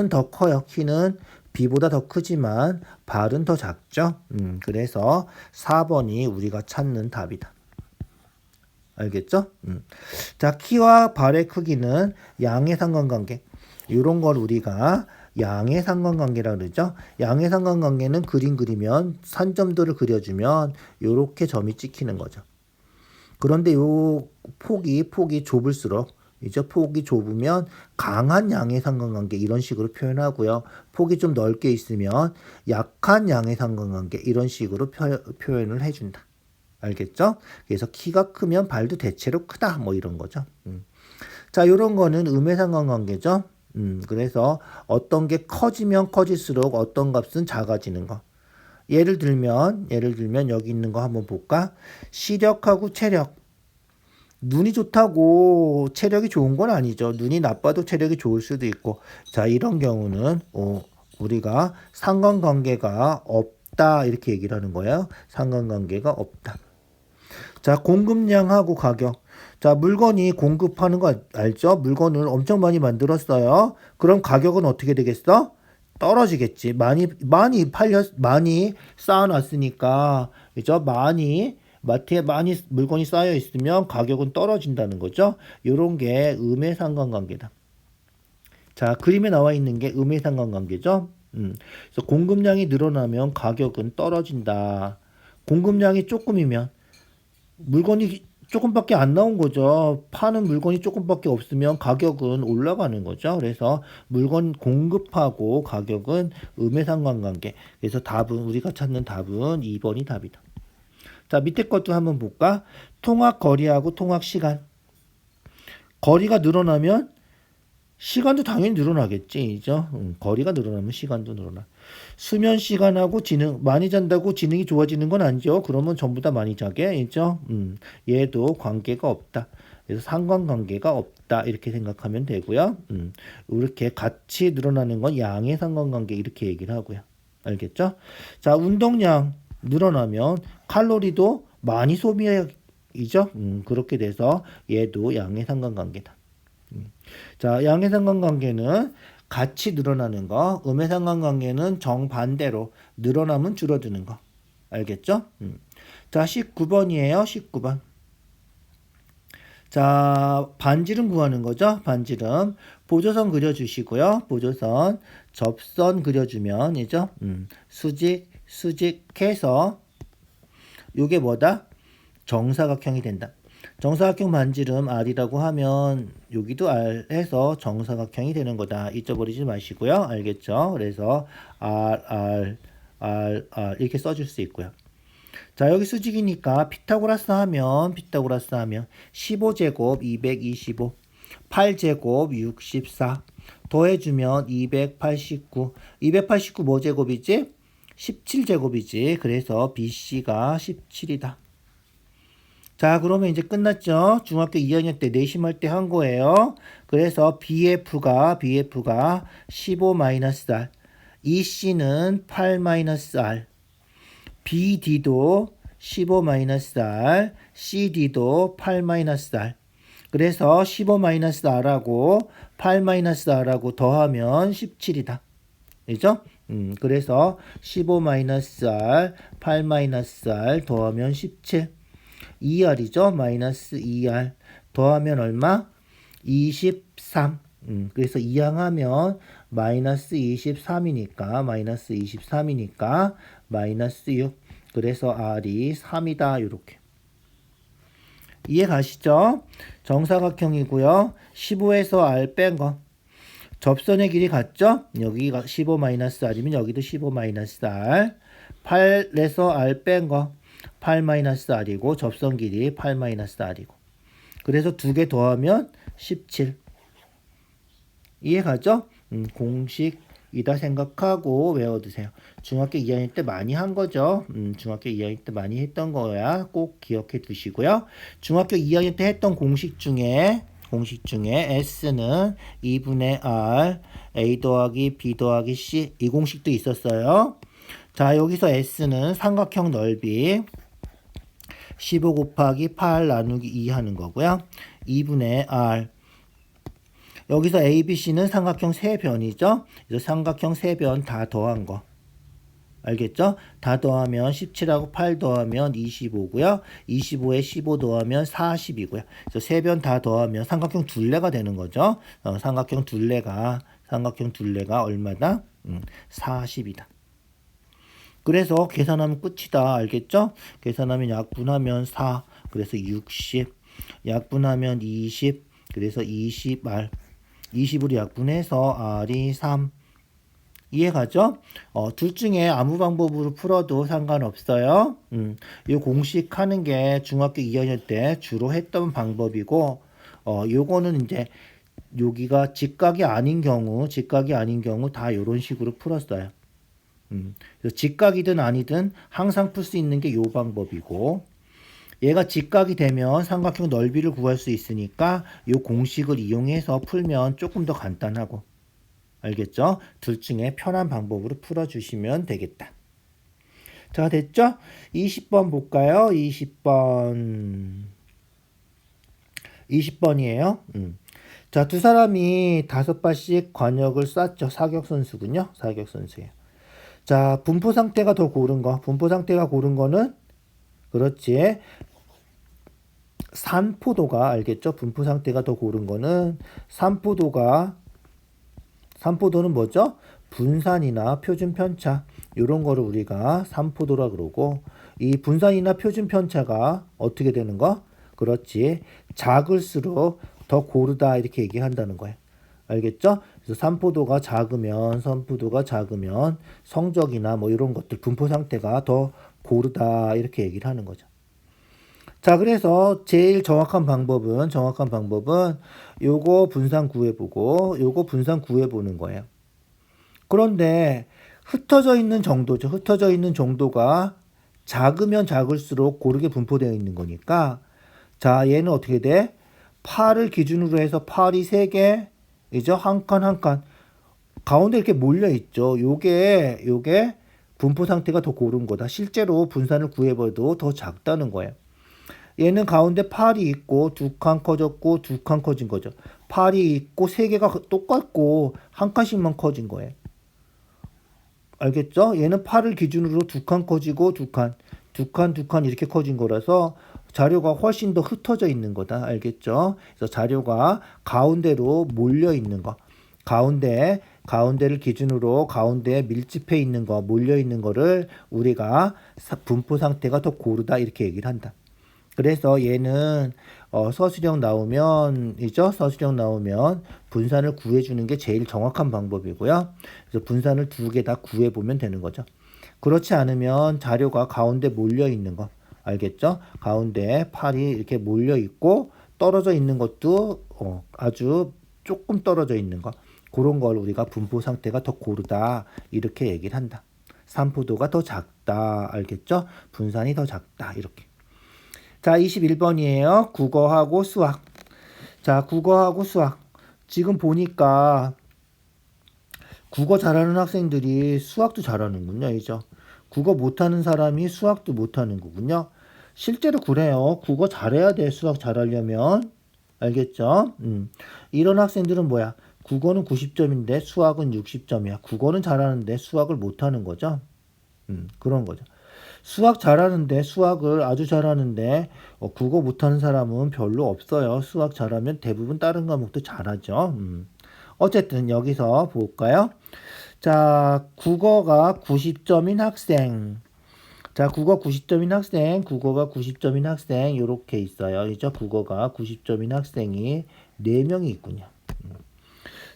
더 커요. 키는 B보다 더 크지만 발은 더 작죠. 그래서 4번이 우리가 찾는 답이다. 알겠죠? 자, 키와 발의 크기는 양의 상관관계. 이런 걸 우리가 양의 상관관계라 그러죠. 양의 상관관계는 그림 그리면 산점도를 그려주면 이렇게 점이 찍히는 거죠. 그런데 요 폭이 좁을수록 이제 폭이 좁으면 강한 양의 상관관계 이런 식으로 표현하고요. 폭이 좀 넓게 있으면 약한 양의 상관관계 이런 식으로 표현을 해준다. 알겠죠? 그래서 키가 크면 발도 대체로 크다. 뭐 이런 거죠. 자, 이런 거는 음의 상관관계죠. 그래서 어떤 게 커지면 커질수록 어떤 값은 작아지는 거. 예를 들면 여기 있는 거 한번 볼까? 시력하고 체력. 눈이 좋다고 체력이 좋은 건 아니죠. 눈이 나빠도 체력이 좋을 수도 있고. 자, 이런 경우는 우리가 상관관계가 없다 이렇게 얘기를 하는 거예요. 상관관계가 없다. 자, 공급량하고 가격. 자, 물건이 공급하는 거 알죠? 물건을 엄청 많이 만들었어요. 그럼 가격은 어떻게 되겠어? 떨어지겠지. 많이 쌓아놨으니까, 그죠? 마트에 많이 물건이 쌓여 있으면 가격은 떨어진다는 거죠. 요런 게 음의 상관관계다. 자, 그림에 나와 있는 게 음의 상관관계죠. 그래서 공급량이 늘어나면 가격은 떨어진다. 공급량이 조금이면 물건이 조금밖에 안 나온 거죠. 파는 물건이 조금밖에 없으면 가격은 올라가는 거죠. 그래서 물건 공급하고 가격은 음의 상관관계. 그래서 우리가 찾는 답은 2번이 답이다. 자, 밑에 것도 한번 볼까? 통학 거리하고 통학 시간. 거리가 늘어나면 시간도 당연히 늘어나겠지. 그죠? 거리가 늘어나면 시간도 늘어나. 수면 시간하고 많이 잔다고 지능이 좋아지는 건 아니죠. 그러면 전부 다 많이 자게. 있죠? 얘도 관계가 없다. 그래서 상관관계가 없다. 이렇게 생각하면 되고요. 이렇게 같이 늘어나는 건 양의 상관관계 이렇게 얘기를 하고요. 알겠죠? 자, 운동량 늘어나면 칼로리도 많이 소비해야죠. 그렇게 돼서 얘도 양의 상관관계다. 자, 양의 상관관계는 같이 늘어나는 거, 음의 상관관계는 정반대로 늘어나면 줄어드는 거. 알겠죠? 자, 19번이에요. 19번. 자, 반지름 구하는 거죠. 반지름. 보조선 그려주시고요. 보조선, 접선 그려주면, 이죠? 수직해서, 요게 뭐다? 정사각형이 된다. 정사각형 반지름 R이라고 하면 여기도 R 해서 정사각형이 되는 거다. 잊어버리지 마시고요. 알겠죠? 그래서 R 이렇게 써줄 수 있고요. 자, 여기 수직이니까 피타고라스 하면 15제곱 225, 8제곱 64, 더해주면 289, 289 뭐 제곱이지? 17제곱이지. 그래서 BC가 17이다. 자, 그러면 이제 끝났죠? 중학교 2학년 때 내심할 때 한 거예요. 그래서 BF가 15-R, EC는 8-R, BD도 15-R, CD도 8-R. 그래서 15-R하고 8-R하고 더하면 17이다. 그죠? 그래서 15-R, 8-R 더하면 17. 2R이죠? 마이너스 2R 더하면 얼마? 23. 그래서 이항하면 마이너스 23이니까 마이너스 6. 그래서 R이 3이다. 이렇게. 이해 가시죠? 정사각형이고요. 15에서 R 뺀 거. 접선의 길이 같죠? 여기가 15-R이면 여기도 15-R. 8에서 R 뺀 거. 8-R이고 접선 길이 8-R이고. 그래서 두 개 더하면 17. 이해 가죠? 공식이다 생각하고 외워두세요. 중학교 2학년 때 많이 한 거죠. 중학교 2학년 때 많이 했던 거야. 꼭 기억해 두시고요. 중학교 2학년 때 했던 공식 중에 S는 2분의 R, A 더하기 B 더하기 C 이 공식도 있었어요. 자, 여기서 S는 삼각형 넓이 15 곱하기 8 나누기 2 하는 거고요. 2분의 R. 여기서 ABC는 삼각형 3변이죠. 그래서 삼각형 3변 다 더한 거. 알겠죠? 다 더하면 17하고 8 더하면 25고요. 25에 15 더하면 40이고요. 그래서 3변 다 더하면 삼각형 둘레가 되는 거죠. 삼각형 둘레가 얼마다? 40이다. 그래서 계산하면 끝이다. 알겠죠? 계산하면 약분하면 4. 그래서 60. 약분하면 20. 그래서 20R. 20으로 약분해서 R이 3. 이해가죠? 둘 중에 아무 방법으로 풀어도 상관없어요. 이 공식 하는 게 중학교 2학년 때 주로 했던 방법이고, 요거는 이제 여기가 직각이 아닌 경우 다 이런 식으로 풀었어요. 그래서 직각이든 아니든 항상 풀 수 있는 게 요 방법이고, 얘가 직각이 되면 삼각형 넓이를 구할 수 있으니까 요 공식을 이용해서 풀면 조금 더 간단하고, 알겠죠? 둘 중에 편한 방법으로 풀어주시면 되겠다. 자, 됐죠? 20번 볼까요? 20번이에요. 자, 두 사람이 5발씩 관역을 쐈죠. 사격선수군요. 사격선수예요. 자, 분포 상태가 더 고른 거. 분포 상태가 고른 거는 그렇지. 산포도가 알겠죠? 분포 상태가 더 고른 거는 산포도는 뭐죠? 분산이나 표준 편차 이런 거를 우리가 산포도라 그러고, 이 분산이나 표준 편차가 어떻게 되는 거? 그렇지. 작을수록 더 고르다 이렇게 얘기한다는 거예요. 알겠죠? 그래서 산포도가 작으면 성적이나 뭐 이런 것들 분포 상태가 더 고르다 이렇게 얘기를 하는 거죠. 자, 그래서 제일 정확한 방법은 요거 분산 구해보고 요거 분산 구해보는 거예요. 그런데 흩어져 있는 정도죠. 흩어져 있는 정도가 작으면 작을수록 고르게 분포되어 있는 거니까, 자, 얘는 어떻게 돼? 8을 기준으로 해서 8이 3개, 이죠? 한 칸 가운데 이렇게 몰려 있죠. 요게 분포 상태가 더 고른 거다. 실제로 분산을 구해봐도 더 작다는 거예요. 얘는 가운데 8이 있고 2칸 커졌고 2칸 커진 거죠. 8이 있고 3개가 똑같고 한 칸씩만 커진 거예요. 알겠죠? 얘는 8을 기준으로 2칸 커지고 2칸 이렇게 커진 거라서 자료가 훨씬 더 흩어져 있는 거다. 알겠죠? 그래서 자료가 가운데로 몰려 있는 거. 가운데를 기준으로 가운데에 밀집해 있는 거, 몰려 있는 거를 우리가 분포 상태가 더 고르다 이렇게 얘기를 한다. 그래서 얘는 서술형 나오면 분산을 구해주는 게 제일 정확한 방법이고요. 그래서 분산을 2개 다 구해보면 되는 거죠. 그렇지 않으면 자료가 가운데 몰려 있는 거. 알겠죠? 가운데 팔이 이렇게 몰려 있고 떨어져 있는 것도 아주 조금 떨어져 있는 거. 그런 걸 우리가 분포 상태가 더 고르다. 이렇게 얘기를 한다. 산포도가 더 작다. 알겠죠? 분산이 더 작다. 이렇게. 자, 21번이에요. 국어하고 수학. 자, 국어하고 수학. 지금 보니까 국어 잘하는 학생들이 수학도 잘하는군요. 이죠? 국어 못하는 사람이 수학도 못하는 거군요. 실제로 그래요. 국어 잘해야 돼. 수학 잘하려면. 알겠죠? 이런 학생들은 뭐야? 국어는 90점인데 수학은 60점이야. 국어는 잘하는데 수학을 못하는 거죠. 그런 거죠. 수학 잘하는데 수학을 아주 잘하는데 국어 못하는 사람은 별로 없어요. 수학 잘하면 대부분 다른 과목도 잘하죠. 어쨌든 여기서 볼까요? 자, 국어가 90점인 학생. 자, 국어 90점인 학생, 국어가 90점인 학생 이렇게 있어요. 그죠? 국어가 90점인 학생이 4명이 있군요.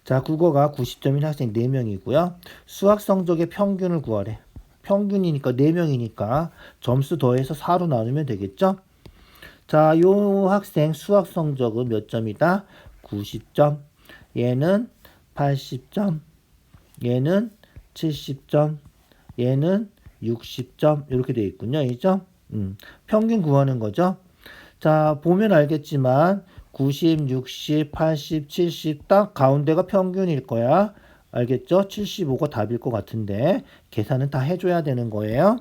자, 국어가 90점인 학생 4명이고요. 수학 성적의 평균을 구하래. 평균이니까 4명이니까 점수 더해서 4로 나누면 되겠죠? 자, 요 학생 수학 성적은 몇 점이다? 90점. 얘는 80점. 얘는 70점. 얘는 60점. 이렇게 되어 있군요. 이죠? 평균 구하는 거죠. 자, 보면 알겠지만 90, 60, 80, 70 딱 가운데가 평균일 거야. 알겠죠? 75가 답일 것 같은데 계산은 다 해줘야 되는 거예요.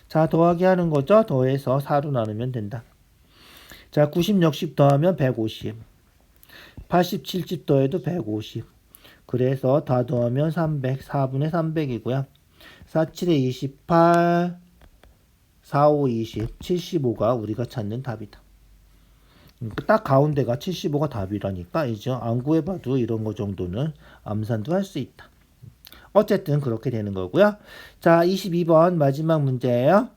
자, 더하기 하는 거죠. 더해서 4로 나누면 된다. 자, 90, 60 더하면 150. 80, 70 더해도 150. 그래서 다 더하면 300. 4분의 300이고요. 4, 7에 28. 4, 5, 20. 75가 우리가 찾는 답이다. 딱 가운데가 75가 답이라니까 이제 안 구해봐도 이런 거 정도는 암산도 할 수 있다. 어쨌든 그렇게 되는 거고요. 자, 22번 마지막 문제예요.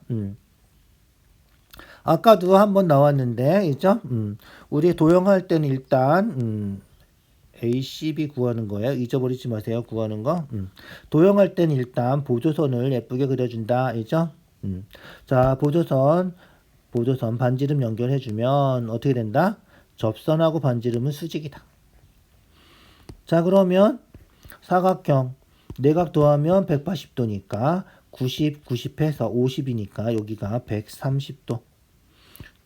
아까도 한번 나왔는데 이죠? 우리 도형할 때는 일단 ACB 구하는 거예요. 잊어버리지 마세요. 구하는 거. 도형할 때는 일단 보조선을 예쁘게 그려준다. 이죠? 자, 보조선 반지름 연결해주면 어떻게 된다? 접선하고 반지름은 수직이다. 자, 그러면 사각형 내각 더하면 180도니까 90, 90해서 50이니까 여기가 130도.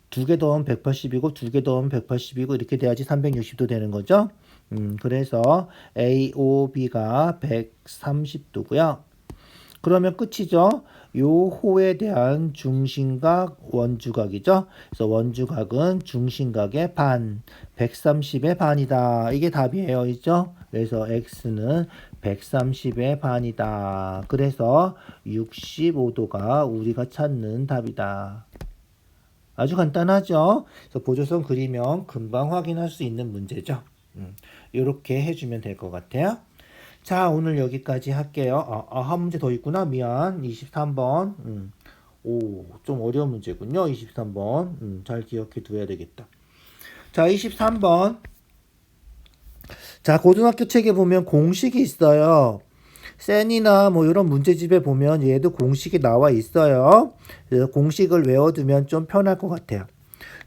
두 개 더하면 180이고 두 개 더하면 180이고 이렇게 돼야지 360도 되는 거죠. 그래서 AOB가 130도고요. 그러면 끝이죠. 요 호에 대한 중심각 원주각이죠. 그래서 원주각은 중심각의 반, 130의 반이다. 이게 답이에요. 있죠? 그래서 x는 130의 반이다. 그래서 65도가 우리가 찾는 답이다. 아주 간단하죠? 그래서 보조선 그리면 금방 확인할 수 있는 문제죠. 이렇게 해주면 될 것 같아요. 자, 오늘 여기까지 할게요. 한 문제 더 있구나. 미안. 23번. 좀 어려운 문제군요. 23번. 잘 기억해 두어야 되겠다. 자, 23번. 자, 고등학교 책에 보면 공식이 있어요. 센이나 뭐 이런 문제집에 보면 얘도 공식이 나와 있어요. 그래서 공식을 외워두면 좀 편할 것 같아요.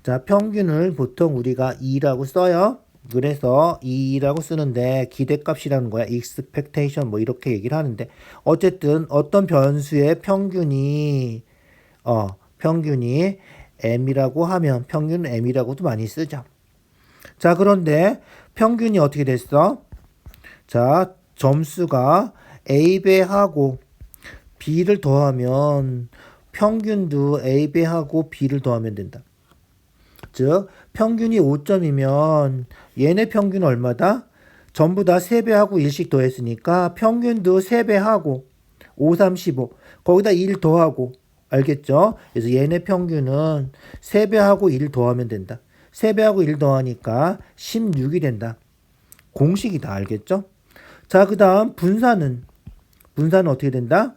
자, 평균을 보통 우리가 2라고 써요. 그래서 2라고 쓰는데 기대값이라는 거야. expectation 뭐 이렇게 얘기를 하는데 어쨌든 어떤 변수의 평균이 m이라고 하면 평균은 m이라고도 많이 쓰죠. 자, 그런데 평균이 어떻게 됐어? 자, 점수가 a배하고 b를 더하면 평균도 a배하고 b를 더하면 된다. 즉 평균이 5점이면 얘네 평균 얼마다? 전부 다 3배하고 1씩 더했으니까 평균도 3배하고 5, 3, 15 거기다 1 더하고 알겠죠? 그래서 얘네 평균은 3배하고 1 더하면 된다. 3배하고 1 더하니까 16이 된다. 공식이다. 알겠죠? 자, 그 다음 분산은 어떻게 된다?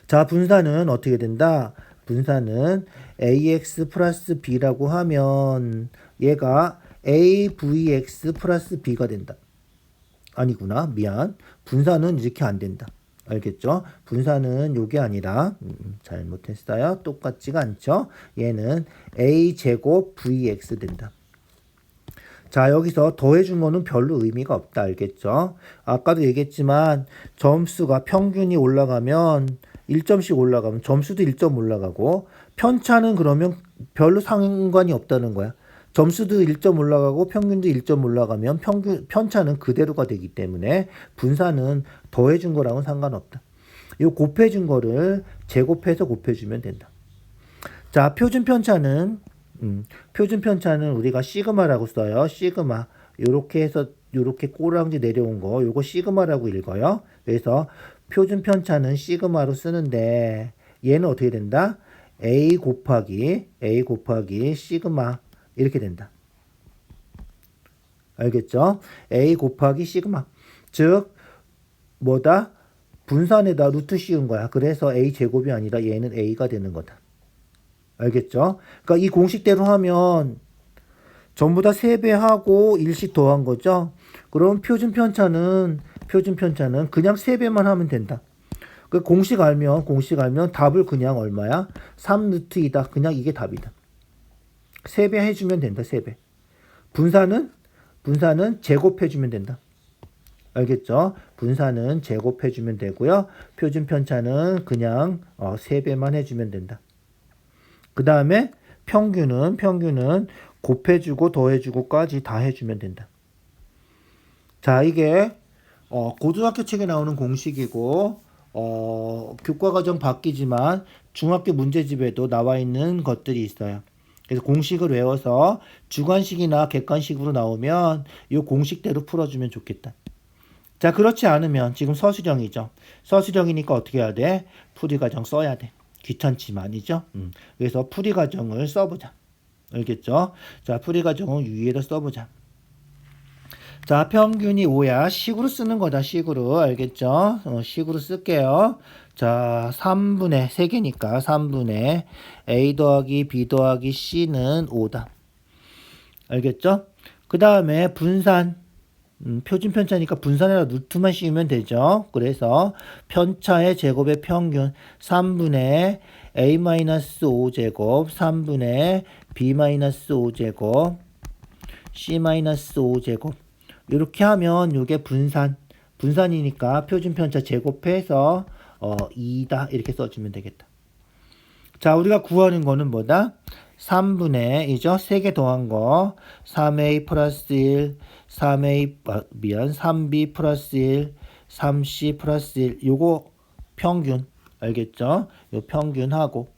자, 분산은 어떻게 된다? 분산은 ax 플러스 b라고 하면 얘가 avx 플러스 b가 된다. 아니구나. 미안. 분산은 이렇게 안 된다. 알겠죠? 분산은 요게 아니라 잘못했어요. 똑같지가 않죠? 얘는 a제곱 vx 된다. 자, 여기서 더해준 거는 별로 의미가 없다. 알겠죠? 아까도 얘기했지만 점수가 평균이 올라가면 1점씩 올라가면 점수도 1점 올라가고 편차는 그러면 별로 상관이 없다는 거야. 점수도 1점 올라가고 평균도 1점 올라가면 편차는 그대로가 되기 때문에 분산은 더해준 거랑은 상관없다. 이 곱해준 거를 제곱해서 곱해주면 된다. 자, 표준 편차는 우리가 시그마라고 써요. 시그마. 요렇게 해서 요렇게 꼬랑지 내려온 거 요거 시그마라고 읽어요. 그래서 표준 편차는 시그마로 쓰는데 얘는 어떻게 된다? A 곱하기 시그마 이렇게 된다. 알겠죠? A 곱하기 시그마. 즉 뭐다? 분산에다 루트 씌운 거야. 그래서 A 제곱이 아니라 얘는 A가 되는 거다. 알겠죠? 그러니까 이 공식대로 하면 전부 다 3배하고 1씩 더한 거죠. 그럼 표준 편차는 그냥 3배만 하면 된다. 그 공식 알면 답을 그냥 얼마야? 3루트 2다. 그냥 이게 답이다. 3배 해주면 된다. 3배. 분산은 제곱해주면 된다. 알겠죠? 분산은 제곱해주면 되고요. 표준 편차는 그냥 3배만 해주면 된다. 그 다음에 평균은 곱해주고 더해주고까지 다 해주면 된다. 자, 이게 고등학교 책에 나오는 공식이고 교과과정 바뀌지만 중학교 문제집에도 나와 있는 것들이 있어요. 그래서 공식을 외워서 주관식이나 객관식으로 나오면 이 공식대로 풀어주면 좋겠다. 자, 그렇지 않으면 지금 서술형이죠. 서술형이니까 어떻게 해야 돼? 풀이과정 써야 돼. 귀찮지만이죠. 그래서 풀이과정을 써보자. 알겠죠? 자, 풀이과정은 위에다 써보자. 자, 평균이 5야. 식으로 쓰는 거다. 식으로. 알겠죠? 식으로 쓸게요. 자, 3분의 3개니까 3분의 A 더하기 B 더하기 C는 5다. 알겠죠? 그 다음에 분산. 표준 편차니까 분산에다 루트만 씌우면 되죠. 그래서 편차의 제곱의 평균 3분의 A-5제곱 3분의 B-5제곱 C-5제곱 이렇게 하면 이게 분산이니까 표준 편차 제곱해서 2다 이렇게 써주면 되겠다. 자, 우리가 구하는 거는 뭐다? 3분의 이죠? 3개 더한 거 3a 플러스 1 3b 플러스 1 3c 플러스 1 요거 평균 알겠죠? 요 평균하고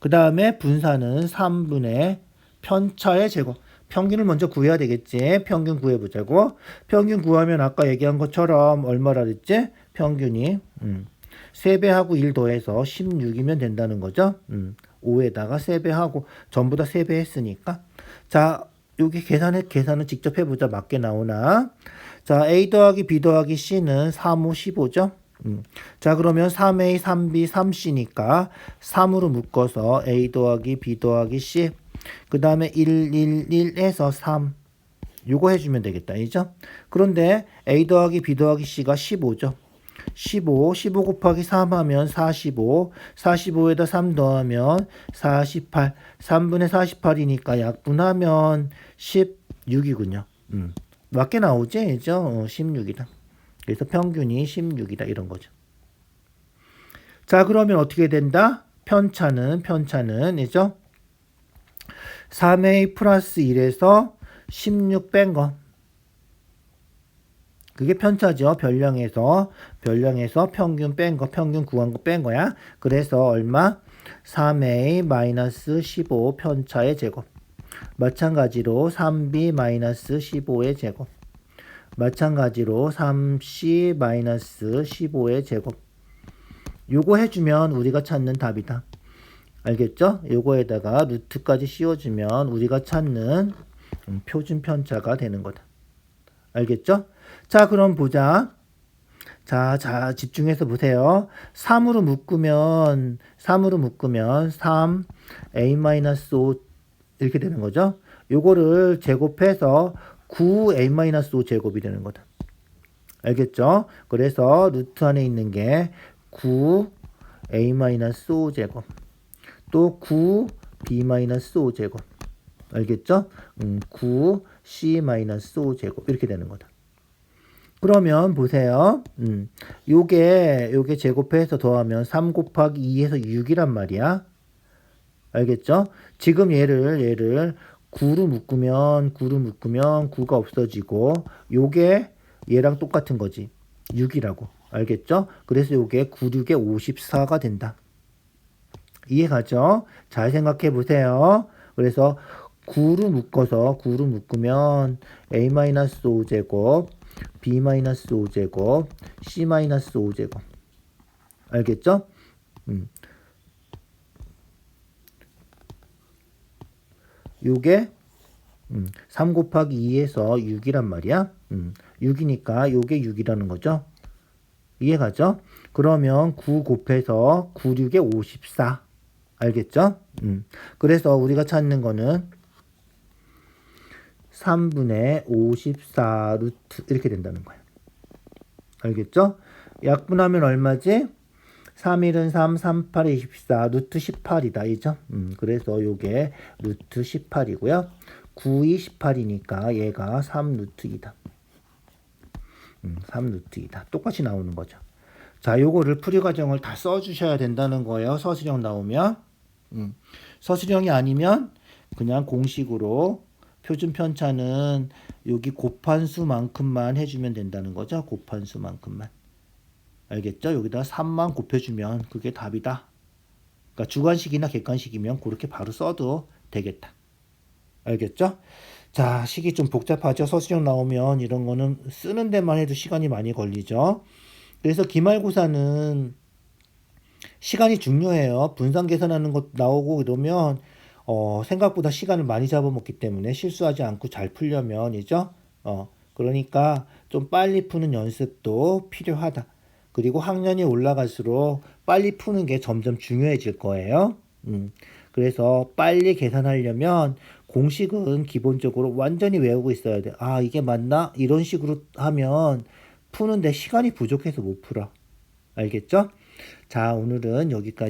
그 다음에 분산은 3분의 편차의 제곱 평균을 먼저 구해야 되겠지. 평균 구해보자고. 평균 구하면 아까 얘기한 것처럼 얼마라 그랬지? 평균이 3배하고 1 더해서 16이면 된다는 거죠. 5에다가 3배하고 전부 다 3배 했으니까. 자, 여기 계산을 직접 해보자. 맞게 나오나. 자, A 더하기 B 더하기 C는 3, 5, 15죠. 자, 그러면 3A, 3B, 3C니까 3으로 묶어서 A 더하기 B 더하기 C 그 다음에 1, 1, 1에서 3 요거 해주면 되겠다. 이죠? 그런데 A 더하기 B 더하기 C가 15죠. 15 곱하기 3 하면 45 45에다 3 더하면 48 3분의 48이니까 약분하면 16이군요. 맞게 나오지? 그죠? 16이다. 그래서 평균이 16이다. 이런 거죠. 자, 그러면 어떻게 된다? 편차는 이죠? 3a 플러스 1에서 16 뺀 거. 그게 편차죠. 별량에서 평균 뺀 거, 평균 구한 거 뺀 거야. 그래서 얼마? 3a 마이너스 15 편차의 제곱. 마찬가지로 3b 마이너스 15의 제곱. 마찬가지로 3c 마이너스 15의 제곱. 요거 해주면 우리가 찾는 답이다. 알겠죠? 요거에다가 루트까지 씌워주면 우리가 찾는 표준 편차가 되는 거다. 알겠죠? 자, 그럼 보자. 자, 집중해서 보세요. 3으로 묶으면 3 a-5 이렇게 되는 거죠. 요거를 제곱해서 9a-5 제곱이 되는 거다. 알겠죠? 그래서 루트 안에 있는 게 9a-5제곱 또 9b-5제곱 알겠죠? 9c-5제곱 이렇게 되는 거다. 그러면 보세요. 요게 제곱해서 더하면 3 곱하기 2에서 6이란 말이야. 알겠죠? 지금 얘를 9로 묶으면 9가 없어지고 요게 얘랑 똑같은 거지. 6이라고. 알겠죠? 그래서 요게 9, 6에 54가 된다. 이해가죠? 잘 생각해 보세요. 그래서 9로 묶으면 a-5제곱 b-5제곱 c-5제곱 알겠죠? 요게 3 곱하기 2에서 6이란 말이야. 6이니까 요게 6이라는 거죠. 이해가죠? 그러면 9 곱해서 9, 6에 54 알겠죠? 그래서 우리가 찾는 거는 3분의 54 루트 이렇게 된다는 거야. 알겠죠? 약분하면 얼마지? 3일은 3, 3, 8에 24, 루트 18이다. 이죠? 그래서 요게 루트 18이고요. 9, 2, 18이니까 얘가 3 루트 2다. 3 루트 2다. 똑같이 나오는 거죠. 자, 요거를 풀이 과정을 다 써주셔야 된다는 거예요. 서술형 나오면. 서술형이 아니면 그냥 공식으로 표준 편차는 여기 곱한 수만큼만 해주면 된다는 거죠. 곱한 수만큼만. 알겠죠? 여기다 3만 곱해주면 그게 답이다. 그러니까 주관식이나 객관식이면 그렇게 바로 써도 되겠다. 알겠죠? 자, 식이 좀 복잡하죠? 서술형 나오면 이런 거는 쓰는 데만 해도 시간이 많이 걸리죠? 그래서 기말고사는 시간이 중요해요. 분산 계산하는 것 나오고 이러면 생각보다 시간을 많이 잡아먹기 때문에 실수하지 않고 잘 풀려면이죠. 그러니까 좀 빨리 푸는 연습도 필요하다. 그리고 학년이 올라갈수록 빨리 푸는 게 점점 중요해질 거예요. 그래서 빨리 계산하려면 공식은 기본적으로 완전히 외우고 있어야 돼. 아, 이게 맞나? 이런 식으로 하면 푸는데 시간이 부족해서 못 풀어. 알겠죠? 자, 오늘은 여기까지